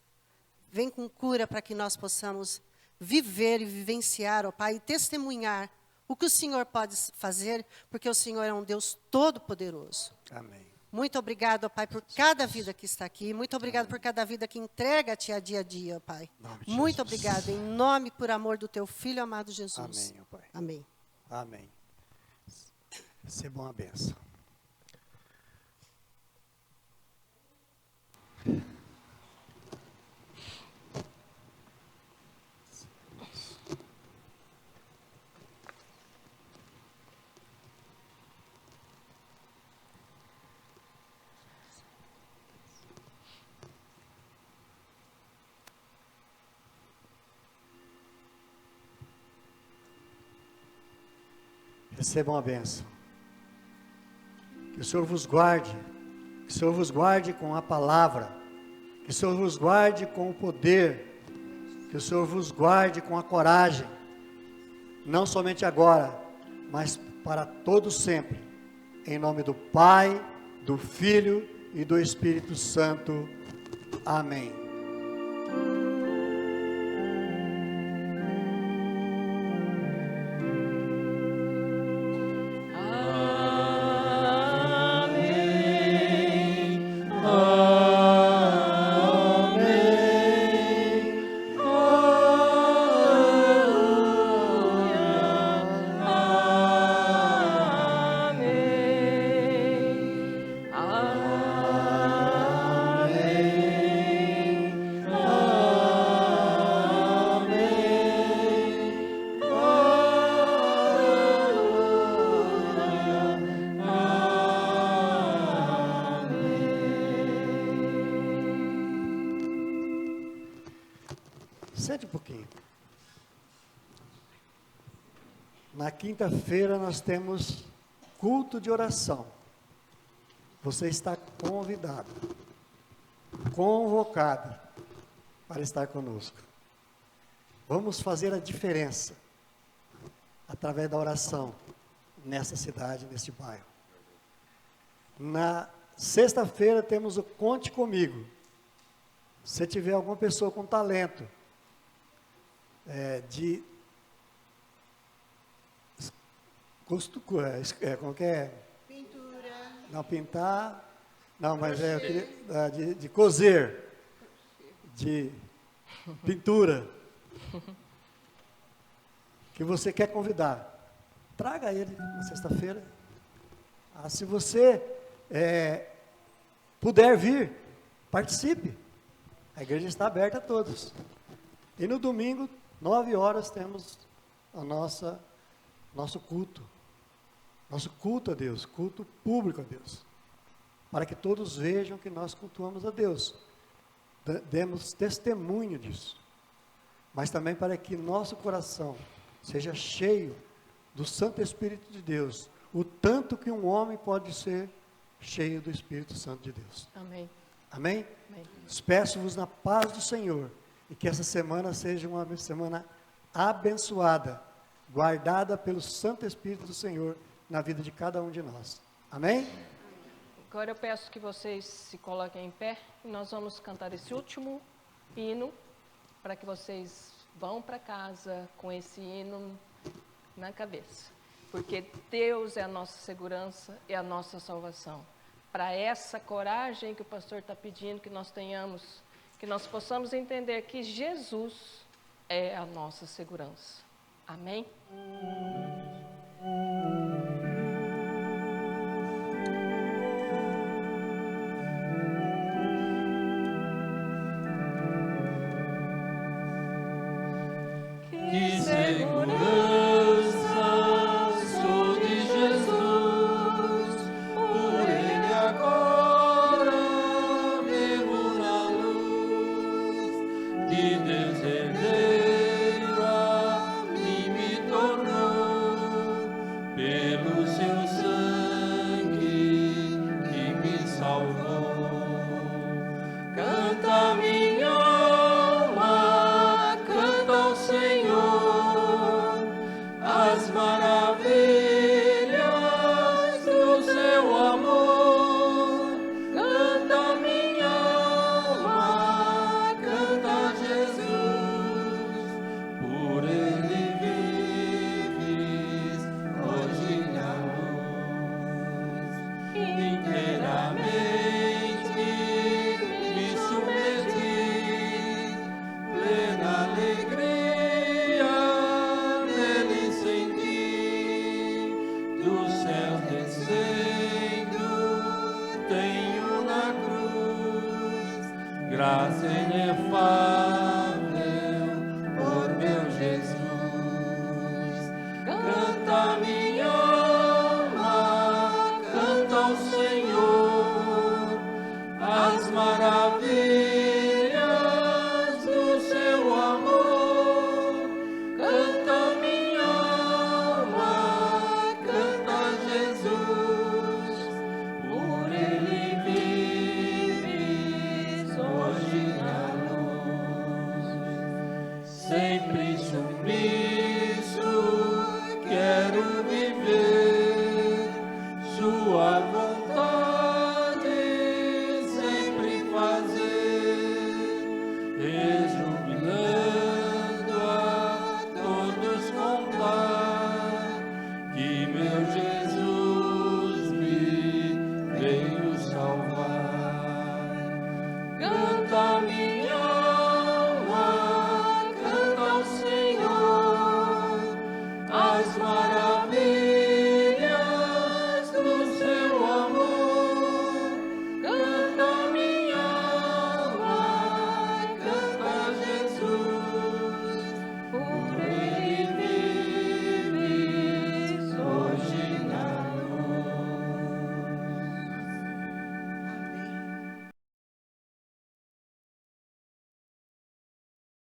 Vem com cura para que nós possamos viver e vivenciar, ó Pai, e testemunhar o que o Senhor pode fazer, porque o Senhor é um Deus todo-poderoso. Amém. Muito obrigado, ó Pai, por cada vida que está aqui. Muito obrigado por cada vida que entrega-te a dia a dia, ó Pai. Nome de Muito Jesus. obrigado, em nome e por amor do Teu Filho amado Jesus. Amém, ó Pai. Amém. Amém. Recebam a benção. Recebam a bênção. Que o Senhor vos guarde. Que o Senhor vos guarde com a palavra. Que o Senhor vos guarde com o poder. Que o Senhor vos guarde com a coragem. Não somente agora, mas para todo sempre. Em nome do Pai, do Filho e do Espírito Santo. Amém. Sente um pouquinho. Na quinta-feira nós temos culto de oração. Você está convidado. convocada para estar conosco. Vamos fazer a diferença através da oração nessa cidade, nesse bairro. Na sexta-feira temos o Conte Comigo. Se tiver alguma pessoa com talento como que é? Pintura. Não, pintar. Não, mas de cozer. De pintura. Que você quer convidar. Traga ele na sexta-feira. Se você puder vir, participe. A igreja está aberta a todos. E no domingo, 9 horas, temos a nosso culto. Nosso culto a Deus, culto público a Deus. Para que todos vejam que nós cultuamos a Deus. Demos testemunho disso. Mas também para que nosso coração seja cheio do Santo Espírito de Deus. O tanto que um homem pode ser cheio do Espírito Santo de Deus. Amém. Amém? Amém. Peço-vos na paz do Senhor. E que essa semana seja uma semana abençoada. Guardada pelo Santo Espírito do Senhor na vida de cada um de nós. Amém? Agora eu peço que vocês se coloquem em pé e nós vamos cantar esse último hino para que vocês vão para casa com esse hino na cabeça. Porque Deus é a nossa segurança, é a nossa salvação. Para essa coragem que o pastor está pedindo que nós tenhamos, que nós possamos entender que Jesus é a nossa segurança. Amém? Que segurança sou de Jesus, por Ele agora vivo na luz, de Deus herdeira me tornou, pelo seu sangue que me salvou. Canta minha alma, canta ao Senhor as maravilhas do seu amor. Canta minha alma, canta a Jesus, por Ele vives hoje na luz. Inteiramente me submeti, plena alegria nele senti, dos céus descendo, tenho na cruz graça inefável por meu Jesus.